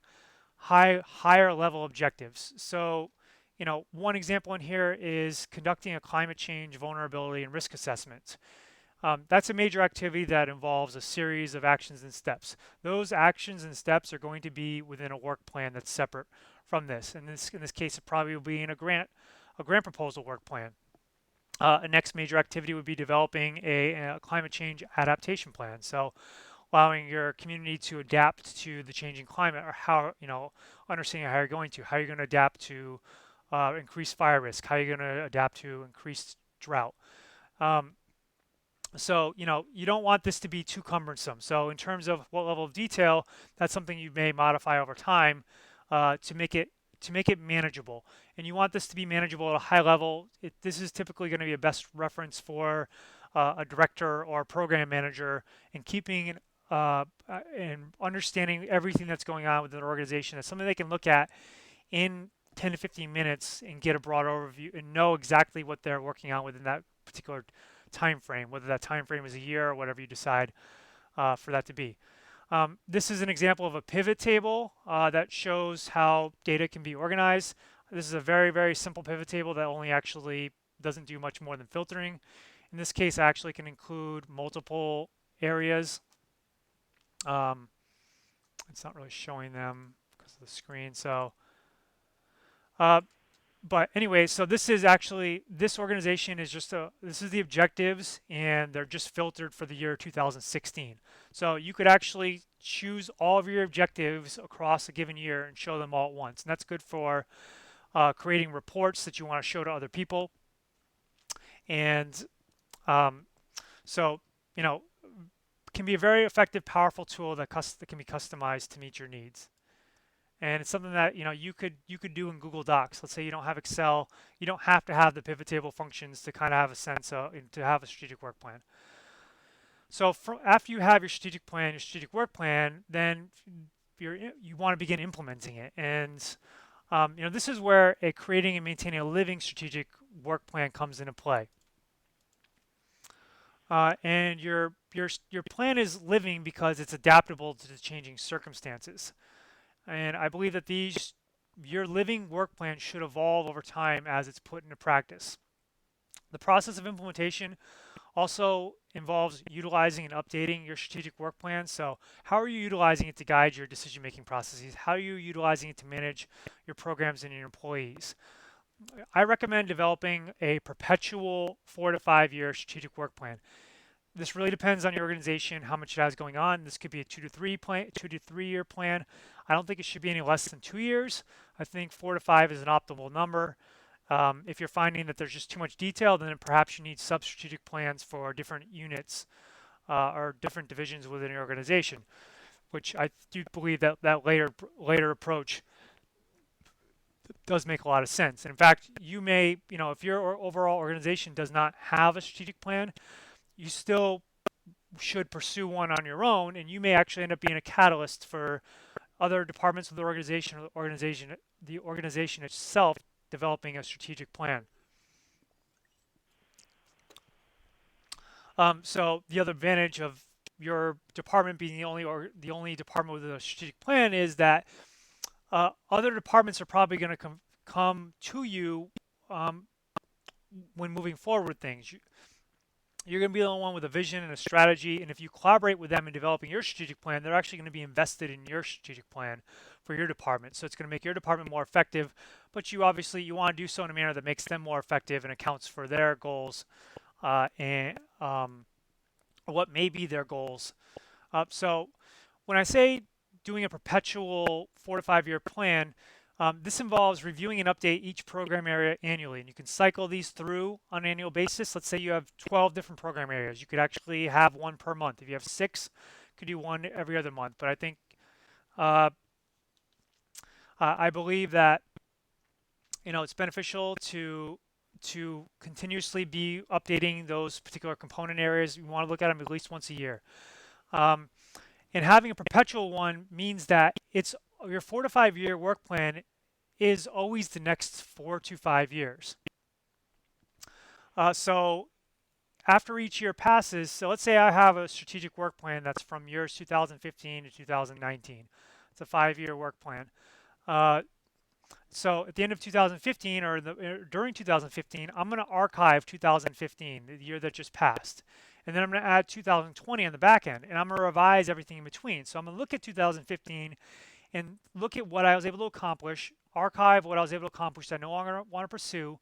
higher level objectives. So, one example in here is conducting a climate change vulnerability and risk assessment. That's a major activity that involves a series of actions and steps. Those actions and steps are going to be within a work plan that's separate from this. And in this case, it probably will be in a grant proposal work plan. A next major activity would be developing a climate change adaptation plan. So allowing your community to adapt to the changing climate, or understanding how you're going to adapt to increased fire risk, how you're going to adapt to increased drought. Um, so, you don't want this to be too cumbersome. So in terms of what level of detail, that's something you may modify over time to make it manageable. And you want this to be manageable at a high level. This is typically going to be a best reference for a director or a program manager, and keeping and understanding everything that's going on within an organization. That's something they can look at in 10 to 15 minutes and get a broad overview and know exactly what they're working on within that particular time frame, whether that time frame is a year or whatever you decide for that to be. This is an example of a pivot table that shows how data can be organized. This is a very, very simple pivot table that only actually doesn't do much more than filtering. In this case, I actually can include multiple areas. It's not really showing them because of the screen. So, uh, but anyway, so this organization is this is the objectives, and they're just filtered for the year 2016. So you could actually choose all of your objectives across a given year and show them all at once. And that's good for creating reports that you want to show to other people. And um, so, can be a very effective, powerful tool that can be customized to meet your needs. And it's something that you could do in Google Docs. Let's say you don't have Excel, you don't have to have the pivot table functions to kind of have a sense of to have a strategic work plan. So after you have your strategic plan, your strategic work plan, then you want to begin implementing it. And this is where creating and maintaining a living strategic work plan comes into play. And your plan is living because it's adaptable to the changing circumstances. And I believe that your living work plan should evolve over time as it's put into practice. The process of implementation also involves utilizing and updating your strategic work plan. So how are you utilizing it to guide your decision-making processes? How are you utilizing it to manage your programs and your employees? I recommend developing a perpetual 4 to 5 year strategic work plan. This really depends on your organization, how much it has going on. This could be a 2 to 3 year plan. I don't think it should be any less than 2 years. I think 4 to 5 is an optimal number. If you're finding that there's just too much detail, then perhaps you need sub-strategic plans for different units or different divisions within your organization, which I do believe that later approach does make a lot of sense. And in fact, you may, if your overall organization does not have a strategic plan, you still should pursue one on your own, and you may actually end up being a catalyst for other departments of the organization, or the organization itself developing a strategic plan. So the other advantage of your department being the only department with a strategic plan is that other departments are probably going to come to you um, when moving forward with things. You're going to be the only one with a vision and a strategy, and if you collaborate with them in developing your strategic plan, they're actually going to be invested in your strategic plan for your department. So it's going to make your department more effective, but you want to do so in a manner that makes them more effective and accounts for their goals and what may be their goals. So when I say doing a perpetual 4 to 5 year plan, This involves reviewing and update each program area annually, and you can cycle these through on an annual basis. Let's say you have 12 different program areas. You could actually have one per month. If you have six, you could do one every other month. But I think uh, I believe that it's beneficial to continuously be updating those particular component areas. You want to look at them at least once a year. Um, and having a perpetual one means that it's your 4 to 5 year work plan is always the next 4 to 5 years. So after each year passes, so let's say I have a strategic work plan that's from years 2015 to 2019. It's a 5 year work plan. Uh, so at the end of 2015 during 2015, I'm going to archive 2015, the year that just passed. And then I'm going to add 2020 on the back end, and I'm going to revise everything in between. So I'm going to look at 2015 and look at what I was able to accomplish, archive what I was able to accomplish that I no longer want to pursue.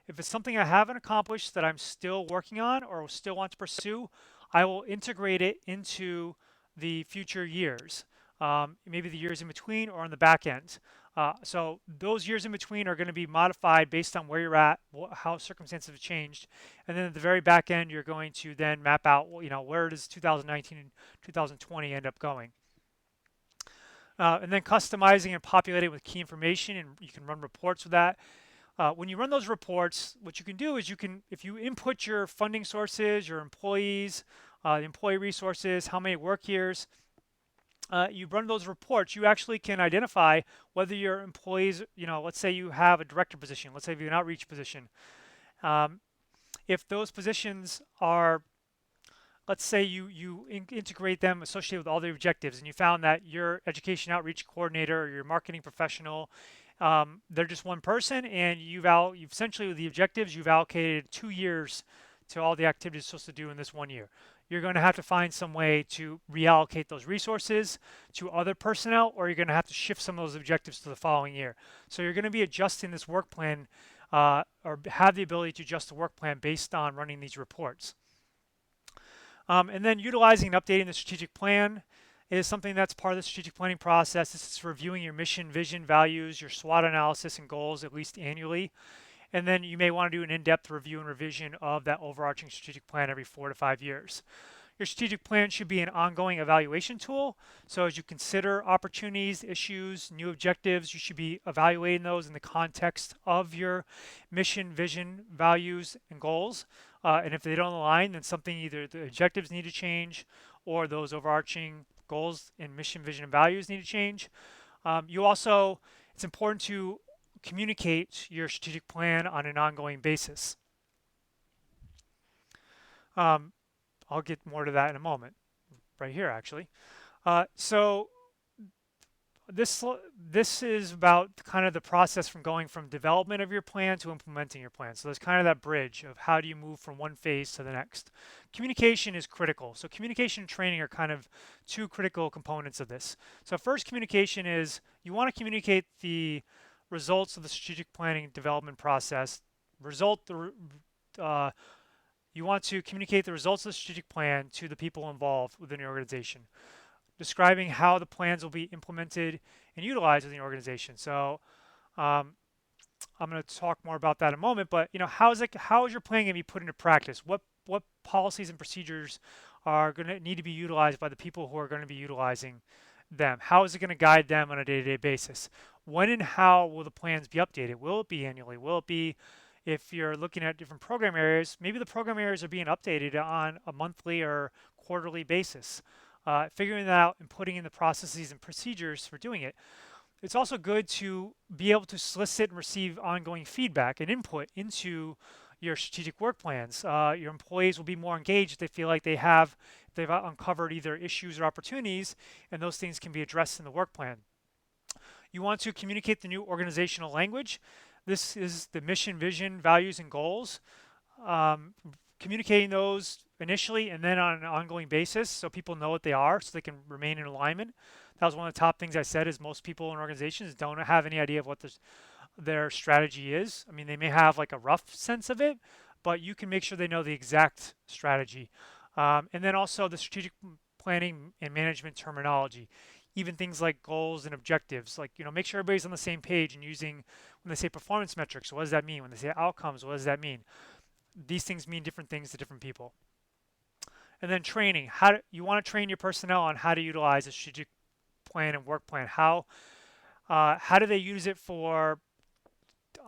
If it's something I haven't accomplished that I'm still working on or still want to pursue, I will integrate it into the future years, maybe the years in between or on the back end. So those years in between are going to be modified based on where you're at, how circumstances have changed, and then at the very back end, you're going to then map out, where does 2019 and 2020 end up going. And then customizing and populating with key information, and you can run reports with that. When you run those reports, what you can do is if you input your funding sources, your employees, the employee resources, how many work years, you run those reports, you actually can identify whether your employees, let's say you have a director position, let's say you have an outreach position. If those positions are, let's say you integrate them associated with all the objectives, and you found that your education outreach coordinator or your marketing professional, they're just one person, and you've essentially with the objectives, you've allocated 2 years to all the activities you're supposed to do in this 1 year. You're going to have to find some way to reallocate those resources to other personnel, or you're going to have to shift some of those objectives to the following year. So you're going to be adjusting this work plan, or have the ability to adjust the work plan based on running these reports. And then utilizing and updating the strategic plan is something that's part of the strategic planning process. This is reviewing your mission, vision, values, your SWOT analysis, and goals at least annually. And then you may want to do an in-depth review and revision of that overarching strategic plan every 4 to 5 years. Your strategic plan should be an ongoing evaluation tool. So as you consider opportunities, issues, new objectives, you should be evaluating those in the context of your mission, vision, values, and goals. And if they don't align, then either the objectives need to change or those overarching goals and mission, vision, and values need to change. It's important to communicate your strategic plan on an ongoing basis. I'll get more to that in a moment, right here actually. So this is about kind of the process from going from development of your plan to implementing your plan. So there's kind of that bridge of how do you move from one phase to the next. Communication is critical. So communication and training are kind of two critical components of this. So first, communication is you want to communicate the results of the strategic planning development process. You want to communicate the results of the strategic plan to the people involved within your organization, describing how the plans will be implemented and utilized within the organization. So I'm going to talk more about that in a moment, but how is your plan going to be put into practice? What policies and procedures are going to need to be utilized by the people who are going to be utilizing them? How is it going to guide them on a day-to-day basis? When and how will the plans be updated? Will it be annually? Will it be, if you're looking at different program areas, maybe the program areas are being updated on a monthly or quarterly basis? Figuring that out and putting in the processes and procedures for doing it. It's also good to be able to solicit and receive ongoing feedback and input into your strategic work plans. Your employees will be more engaged if they feel like they've uncovered either issues or opportunities, and those things can be addressed in the work plan. You want to communicate the new organizational language. This is the mission, vision, values, and goals. Communicating those initially and then on an ongoing basis so people know what they are so they can remain in alignment. That was one of the top things I said, is most people in organizations don't have any idea of what their strategy is. I mean, they may have like a rough sense of it, but you can make sure they know the exact strategy. And then also the strategic planning and management terminology. even things like goals and objectives. Like, make sure everybody's on the same page and using, when they say performance metrics, what does that mean? When they say outcomes, what does that mean? These things mean different things to different people. And then training. You want to train your personnel on how to utilize a strategic plan and work plan. How do they use it for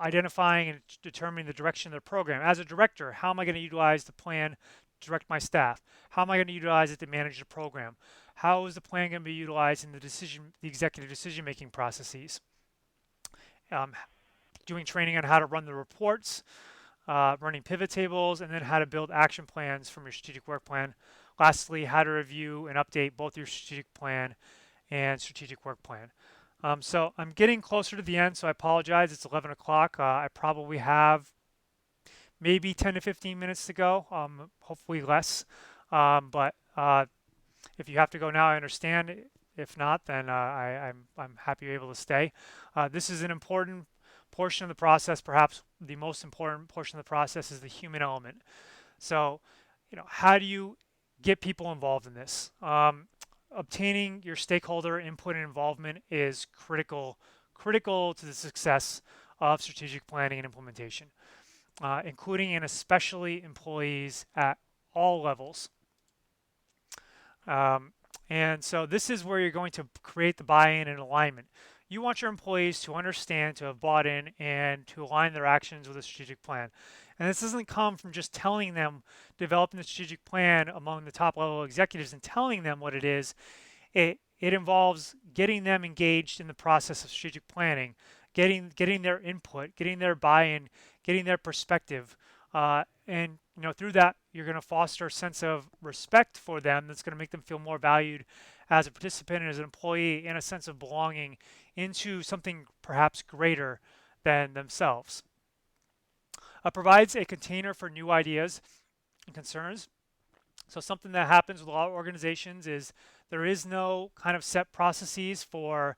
identifying and determining the direction of their program? As a director, how am I going to utilize the plan to direct my staff? How am I going to utilize it to manage the program? How is the plan going to be utilized in the executive decision-making processes? Um, Doing training on how to run the reports, running pivot tables, and then how to build action plans from your strategic work plan. Lastly, how to review and update both your strategic plan and strategic work plan. So I'm getting closer to the end, so I apologize. It's 11 o'clock. I probably have maybe 10 to 15 minutes to go, hopefully less. But if you have to go now, I understand. If not, then I'm happy you're able to stay. This is an important portion of the process. Perhaps the most important portion of the process is the human element. So, how do you get people involved in this? Obtaining your stakeholder input and involvement is critical to the success of strategic planning and implementation, including and especially employees at all levels. And so this is where you're going to create the buy-in and alignment. You want your employees to understand, to have bought in, and to align their actions with a strategic plan. And this doesn't come from just telling them, developing the strategic plan among the top level executives and telling them what it is. It involves getting them engaged in the process of strategic planning, getting their input, getting their buy-in, getting their perspective, and through that you're going to foster a sense of respect for them that's going to make them feel more valued as a participant and as an employee, and a sense of belonging into something perhaps greater than themselves. Provides a container for new ideas and concerns. So something that happens with a lot of organizations is there is no kind of set processes for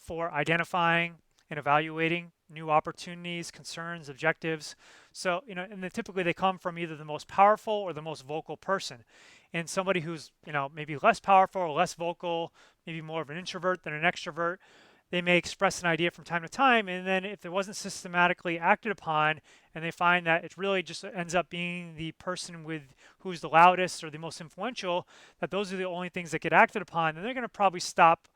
identifying and evaluating new opportunities, concerns, objectives. So, and then typically they come from either the most powerful or the most vocal person. And somebody who's, maybe less powerful or less vocal, maybe more of an introvert than an extrovert, they may express an idea from time to time, and then if it wasn't systematically acted upon, and they find that it really just ends up being the person who's the loudest or the most influential, that those are the only things that get acted upon, then they're going to probably stop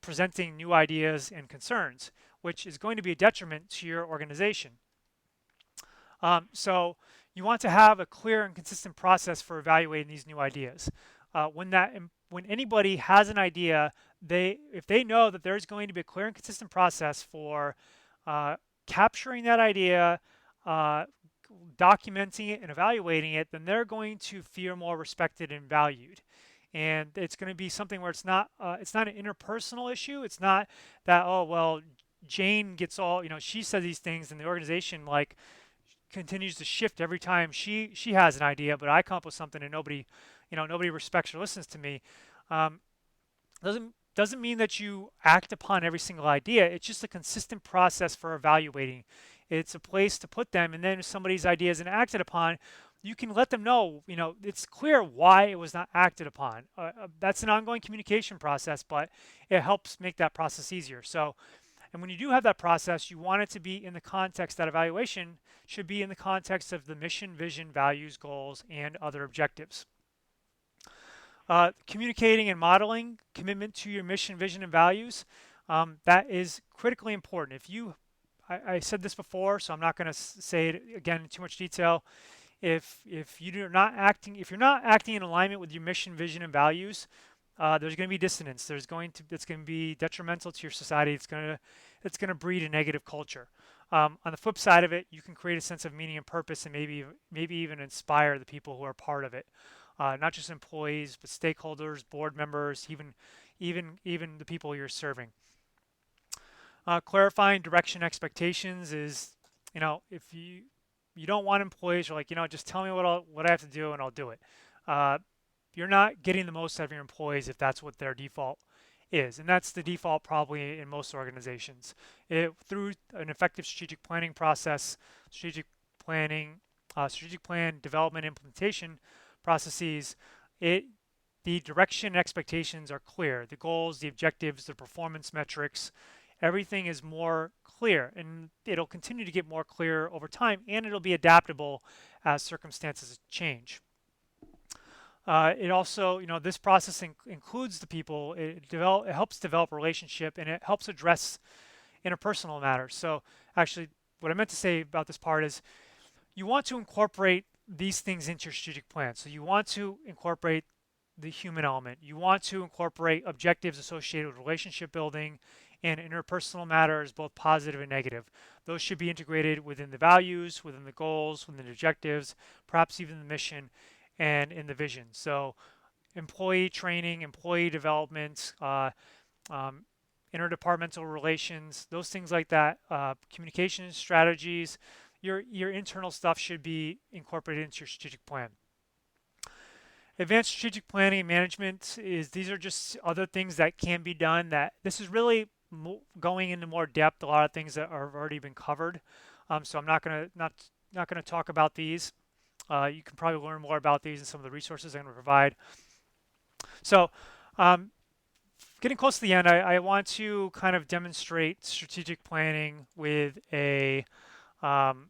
presenting new ideas and concerns, which is going to be a detriment to your organization. So you want to have a clear and consistent process for evaluating these new ideas. When anybody has an idea, if they know that there's going to be a clear and consistent process for capturing that idea, documenting it, and evaluating it, then they're going to feel more respected and valued. And it's going to be something where it's not an interpersonal issue. It's not that, oh well, Jane gets all, she says these things, and the organization continues to shift every time she has an idea, but I come up with something and nobody respects or listens to me. Doesn't mean that you act upon every single idea. It's just a consistent process for evaluating. It's a place to put them, and then if somebody's idea isn't acted upon, you can let them know. It's clear why it was not acted upon. That's an ongoing communication process, but it helps make that process easier. So, and when you do have that process, you want it to be in the context, that evaluation should be in the context of the mission, vision, values, goals, and other objectives. Communicating and modeling commitment to your mission, vision, and values, that is critically important. I said this before, so I'm not going to say it again in too much detail. If you're not acting in alignment with your mission, vision, and values, there's going to be dissonance. It's going to be detrimental to your society. It's going to breed a negative culture. On the flip side of it, you can create a sense of meaning and purpose, and maybe even inspire the people who are part of it. Not just employees, but stakeholders, board members, even the people you're serving. Clarifying direction expectations is, if you don't want employees who are like, just tell me what I have to do and I'll do it. You're not getting the most out of your employees if that's what their default is, and that's the default probably in most organizations. Through an effective strategic planning process, strategic plan development, implementation processes, the direction and expectations are clear. The goals, the objectives, the performance metrics, everything is more clear, and it'll continue to get more clear over time, and it'll be adaptable as circumstances change. It also, this process includes the people. It helps develop relationship, and it helps address interpersonal matters. So actually, what I meant to say about this part is you want to incorporate these things into your strategic plan. So you want to incorporate the human element. You want to incorporate objectives associated with relationship building and interpersonal matters, both positive and negative. Those should be integrated within the values, within the goals, within the objectives, perhaps even the mission and in the vision. So employee training, employee development, um, interdepartmental relations, those things like that, communication strategies, your internal stuff should be incorporated into your strategic plan. Advanced strategic planning and management is these are just other things that can be done. That this is really going into more depth. A lot of things that have already been covered. So I'm not gonna talk about these. You can probably learn more about these and some of the resources I'm going to provide. So, um, getting close to the end, I want to kind of demonstrate strategic planning with a um,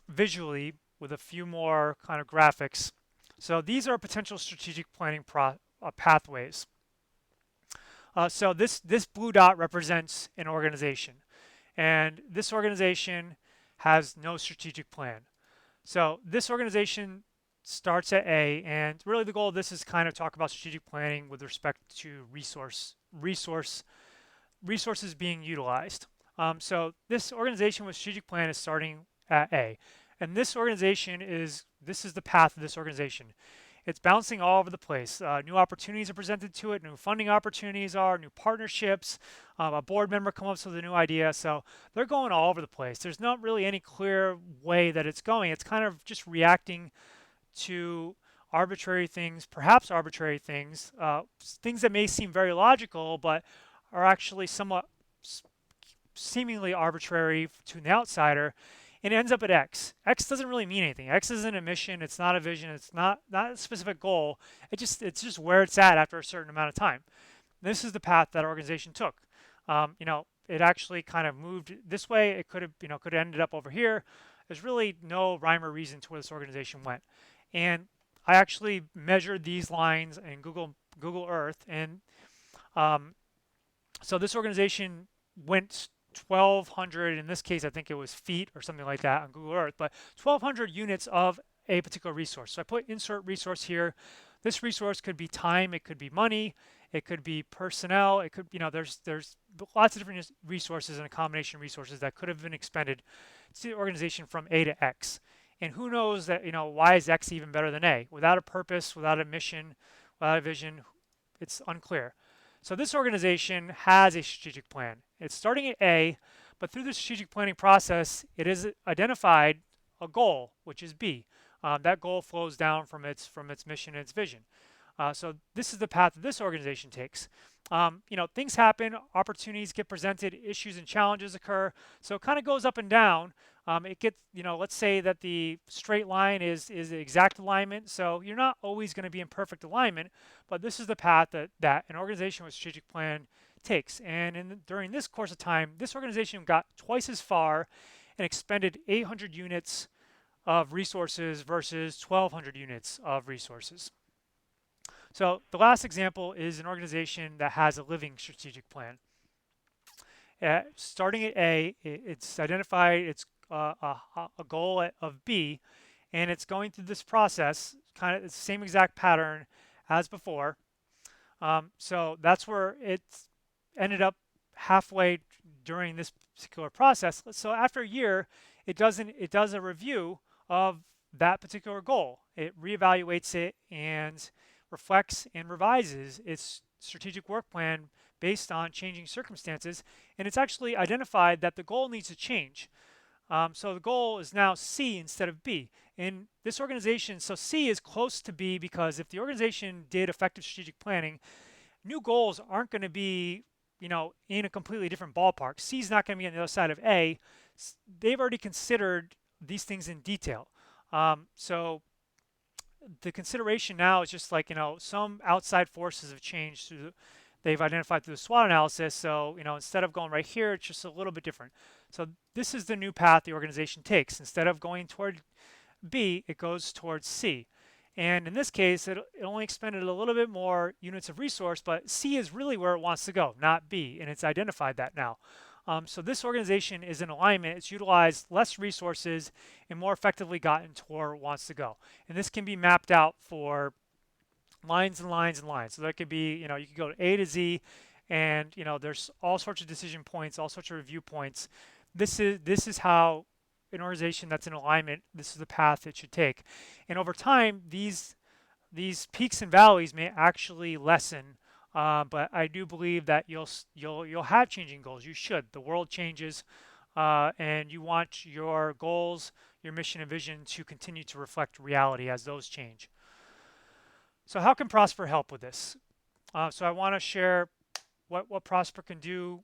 visually with a few more kind of graphics. So these are potential strategic planning pathways. So this blue dot represents an organization, and this organization has no strategic plan. So this organization starts at A, and really the goal of this is kind of talk about strategic planning with respect to resources being utilized. So this organization with strategic plan is starting at A, and this is the path of this organization. It's bouncing all over the place. New opportunities are presented to it. New funding opportunities new partnerships. A board member comes up with a new idea. So they're going all over the place. There's not really any clear way that it's going. It's kind of just reacting to arbitrary things, perhaps arbitrary things, things that may seem very logical, but are actually somewhat seemingly arbitrary to an outsider, and it ends up at X. X doesn't really mean anything. X isn't a mission. It's not a vision. It's not a specific goal. It's just where it's at after a certain amount of time. This is the path that organization took. It actually kind of moved this way. It could have ended up over here. There's really no rhyme or reason to where this organization went. And I actually measured these lines in Google Earth, and so this organization went 1,200, in this case I think it was feet or something like that on Google Earth, but 1,200 units of a particular resource. So I put insert resource here. This resource could be time, it could be money, it could be personnel, it could, there's lots of different resources and a combination of resources that could have been expended to the organization from A to X. And who knows that, why is X even better than A? Without a purpose, without a mission, without a vision, it's unclear. So this organization has a strategic plan. It's starting at A, but through the strategic planning process, it has identified a goal, which is B. That goal flows down from its mission and its vision. So this is the path that this organization takes. Things happen, opportunities get presented, issues and challenges occur. So it kind of goes up and down. It gets, let's say that the straight line is the exact alignment. So you're not always going to be in perfect alignment, but this is the path that an organization with a strategic plan takes. And during this course of time, this organization got twice as far and expended 800 units of resources versus 1,200 units of resources. So the last example is an organization that has a living strategic plan. Starting at A, it's identified its a goal of B, and it's going through this process, kind of the same exact pattern as before. So that's where it ended up halfway during this particular process. So after a year, it does a review of that particular goal. It reevaluates it and reflects and revises its strategic work plan based on changing circumstances, and it's actually identified that the goal needs to change. So the goal is now C instead of B. In this organization, so C is close to B because if the organization did effective strategic planning, new goals aren't going to be, in a completely different ballpark. C is not going to be on the other side of A. They've already considered these things in detail. So the consideration now is just like, some outside forces have changed they've identified through the SWOT analysis. So, instead of going right here, it's just a little bit different. So this is the new path the organization takes. Instead of going toward B, it goes towards C. And in this case, it only expended a little bit more units of resource, but C is really where it wants to go, not B, and it's identified that now. So this organization is in alignment. It's utilized less resources and more effectively gotten to where it wants to go. And this can be mapped out for lines and lines and lines. So that could be, you could go to A to Z, and there's all sorts of decision points, all sorts of review points. This is how an organization that's in alignment, this is the path it should take. And over time, these peaks and valleys may actually lessen. But I do believe that you'll have changing goals. You should. The world changes, and you want your goals, your mission and vision to continue to reflect reality as those change. So how can Prosper help with this? So I want to share what Prosper can do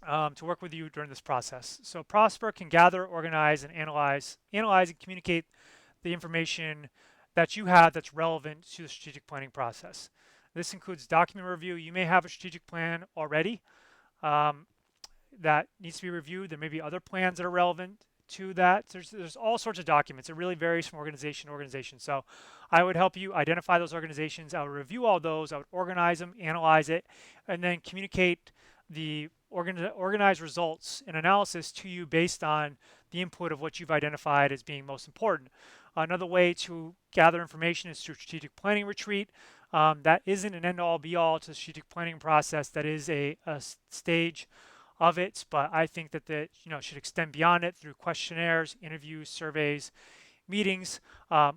to work with you during this process. So Prosper can gather, organize, and analyze and communicate the information that you have that's relevant to the strategic planning process. This includes document review. You may have a strategic plan already um, that needs to be reviewed. There may be other plans that are relevant to that. There's all sorts of documents. It really varies from organization to organization. So I would help you identify those organizations. I would review all those. I would organize them, analyze it, and then communicate the organized results and analysis to you based on the input of what you've identified as being most important. Another way to gather information is through strategic planning retreat. That isn't an end-all be-all to the strategic planning process. That is a stage of it, but I think that should extend beyond it through questionnaires, interviews, surveys, meetings. To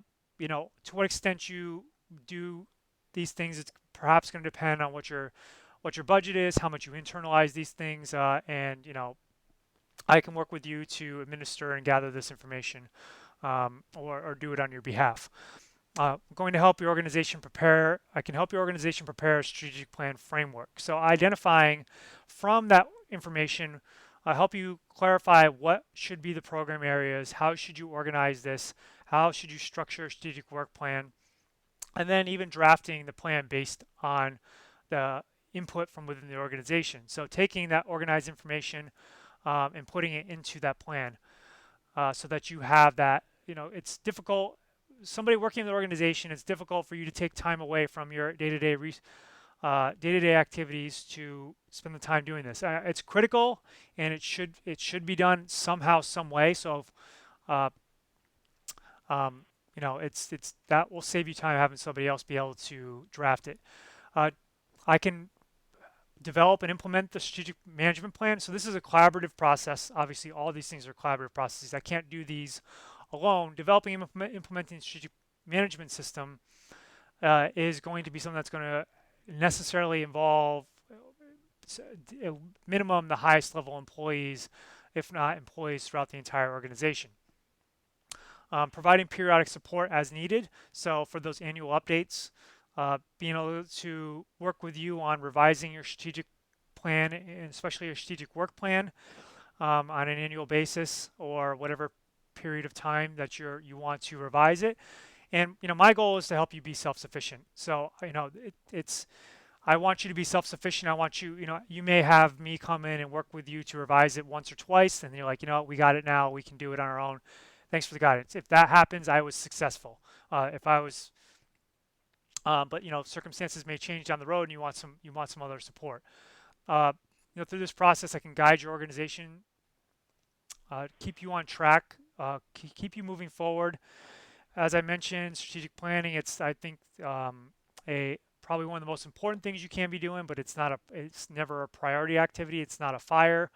what extent you do these things, it's perhaps going to depend on what your budget is, how much you internalize these things, and I can work with you to administer and gather this information, or do it on your behalf. I'm going to help your organization prepare. I can help your organization prepare a strategic plan framework. So identifying from that information, help you clarify what should be the program areas, how should you organize this, how should you structure a strategic work plan, and then even drafting the plan based on the input from within the organization. So taking that organized information and putting it into that plan, so that you have that. It's difficult. Somebody working in the organization, it's difficult for you to take time away from your day-to-day activities to spend the time doing this. It's critical, and it should be done somehow, some way. So, uh, it's that will save you time having somebody else be able to draft it. Uh, I can develop and implement the strategic management plan. So this is a collaborative process. Obviously, all these things are collaborative processes. I can't do these alone. Developing and implementing the strategic management system is going to be something that's going to necessarily involve minimum the highest level employees, if not employees throughout the entire organization. Providing periodic support as needed. So for those annual updates, being able to work with you on revising your strategic plan, and especially your strategic work plan, on an annual basis or whatever period of time that you want to revise it. And my goal is to help you be self-sufficient. So it's I want you to be self-sufficient. I want you, you may have me come in and work with you to revise it once or twice, and you're like, we got it now. We can do it on our own. Thanks for the guidance. If that happens, I was successful. If I was, but circumstances may change down the road, and you want some other support. Through this process, I can guide your organization, keep you on track, keep you moving forward. As I mentioned, strategic planning. It's I think a probably one of the most important things you can be doing, but it's never a priority activity. It's not a fire.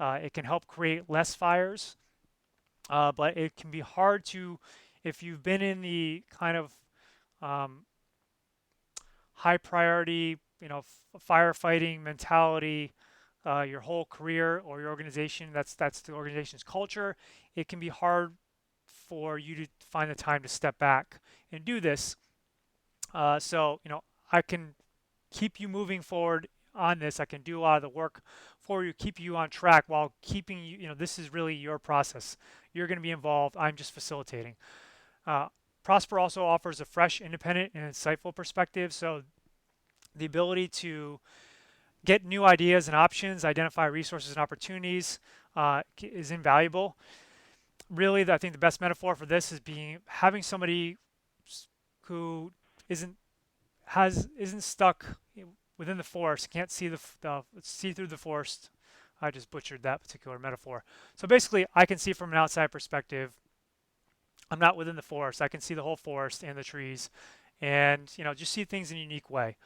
It can help create less fires, but it can be hard to, if you've been in the kind of high priority, firefighting mentality your whole career, or your organization, that's the organization's culture. It can be hard for you to find the time to step back and do this. So I can keep you moving forward on this. I can do a lot of the work for you, keep you on track while keeping you. This is really your process. You're going to be involved. I'm just facilitating. Prosper also offers a fresh, independent, and insightful perspective. So the ability to get new ideas and options, identify resources and opportunities is invaluable. Really, I think the best metaphor for this is being having somebody who isn't isn't stuck within the forest, can't see see through the forest. I just butchered that particular metaphor. So basically, I can see from an outside perspective. I'm not within the forest. I can see the whole forest and the trees, and just see things in a unique way.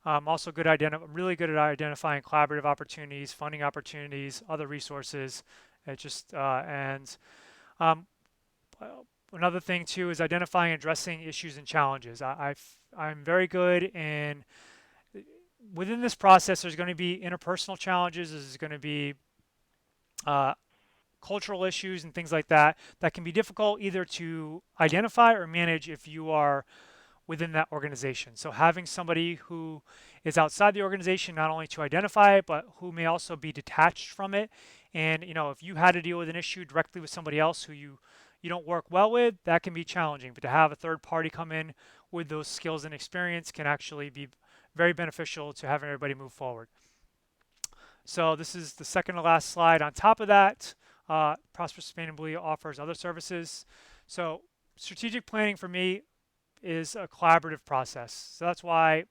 Also really good at identifying collaborative opportunities, funding opportunities, other resources. It just and uh, Another thing too is identifying and addressing issues and challenges. I'm very good in within this process. There's going to be interpersonal challenges. There's going to be uh, cultural issues and things like that that can be difficult either to identify or manage if you are within that organization. So having somebody who is outside the organization not only to identify it, but who may also be detached from it. And if you had to deal with an issue directly with somebody else who you don't work well with, that can be challenging. But to have a third party come in with those skills and experience can actually be very beneficial to having everybody move forward. So this is the second to last slide. On top of that, Prosper Sustainably offers other services. So strategic planning for me is a collaborative process. So that's why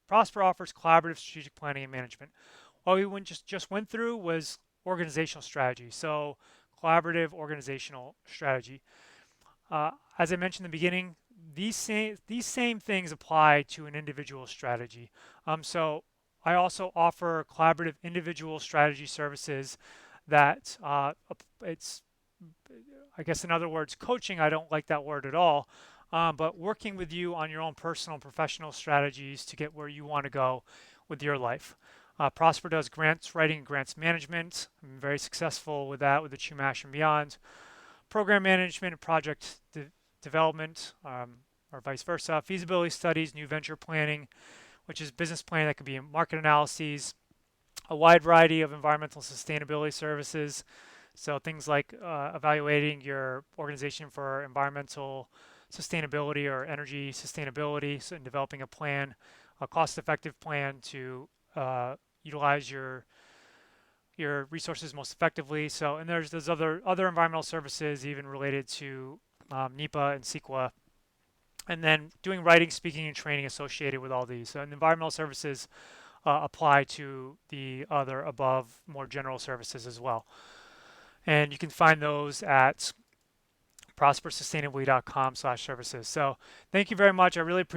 Prosper offers collaborative strategic planning and management. What we just went through was organizational strategy. So collaborative organizational strategy. As I mentioned in the beginning, these same things apply to an individual strategy. So I also offer collaborative individual strategy services that it's I guess in other words, coaching. I don't like that word at all, but working with you on your own personal and professional strategies to get where you want to go with your life. Prosper does grants writing and grants management. I'm very successful with that with the Chumash and Beyond. Program management and project development, or vice versa. Feasibility studies, new venture planning, which is business planning that could be market analyses, a wide variety of environmental sustainability services. So things like evaluating your organization for environmental sustainability or energy sustainability, so in developing a plan, a cost-effective plan to utilize your resources most effectively. So, and there's other environmental services even related to NEPA and CEQA, and then doing writing, speaking, and training associated with all these. So, and environmental services apply to the other above more general services as well. And you can find those at prospersustainably.com/services. So thank you very much. I really appreciate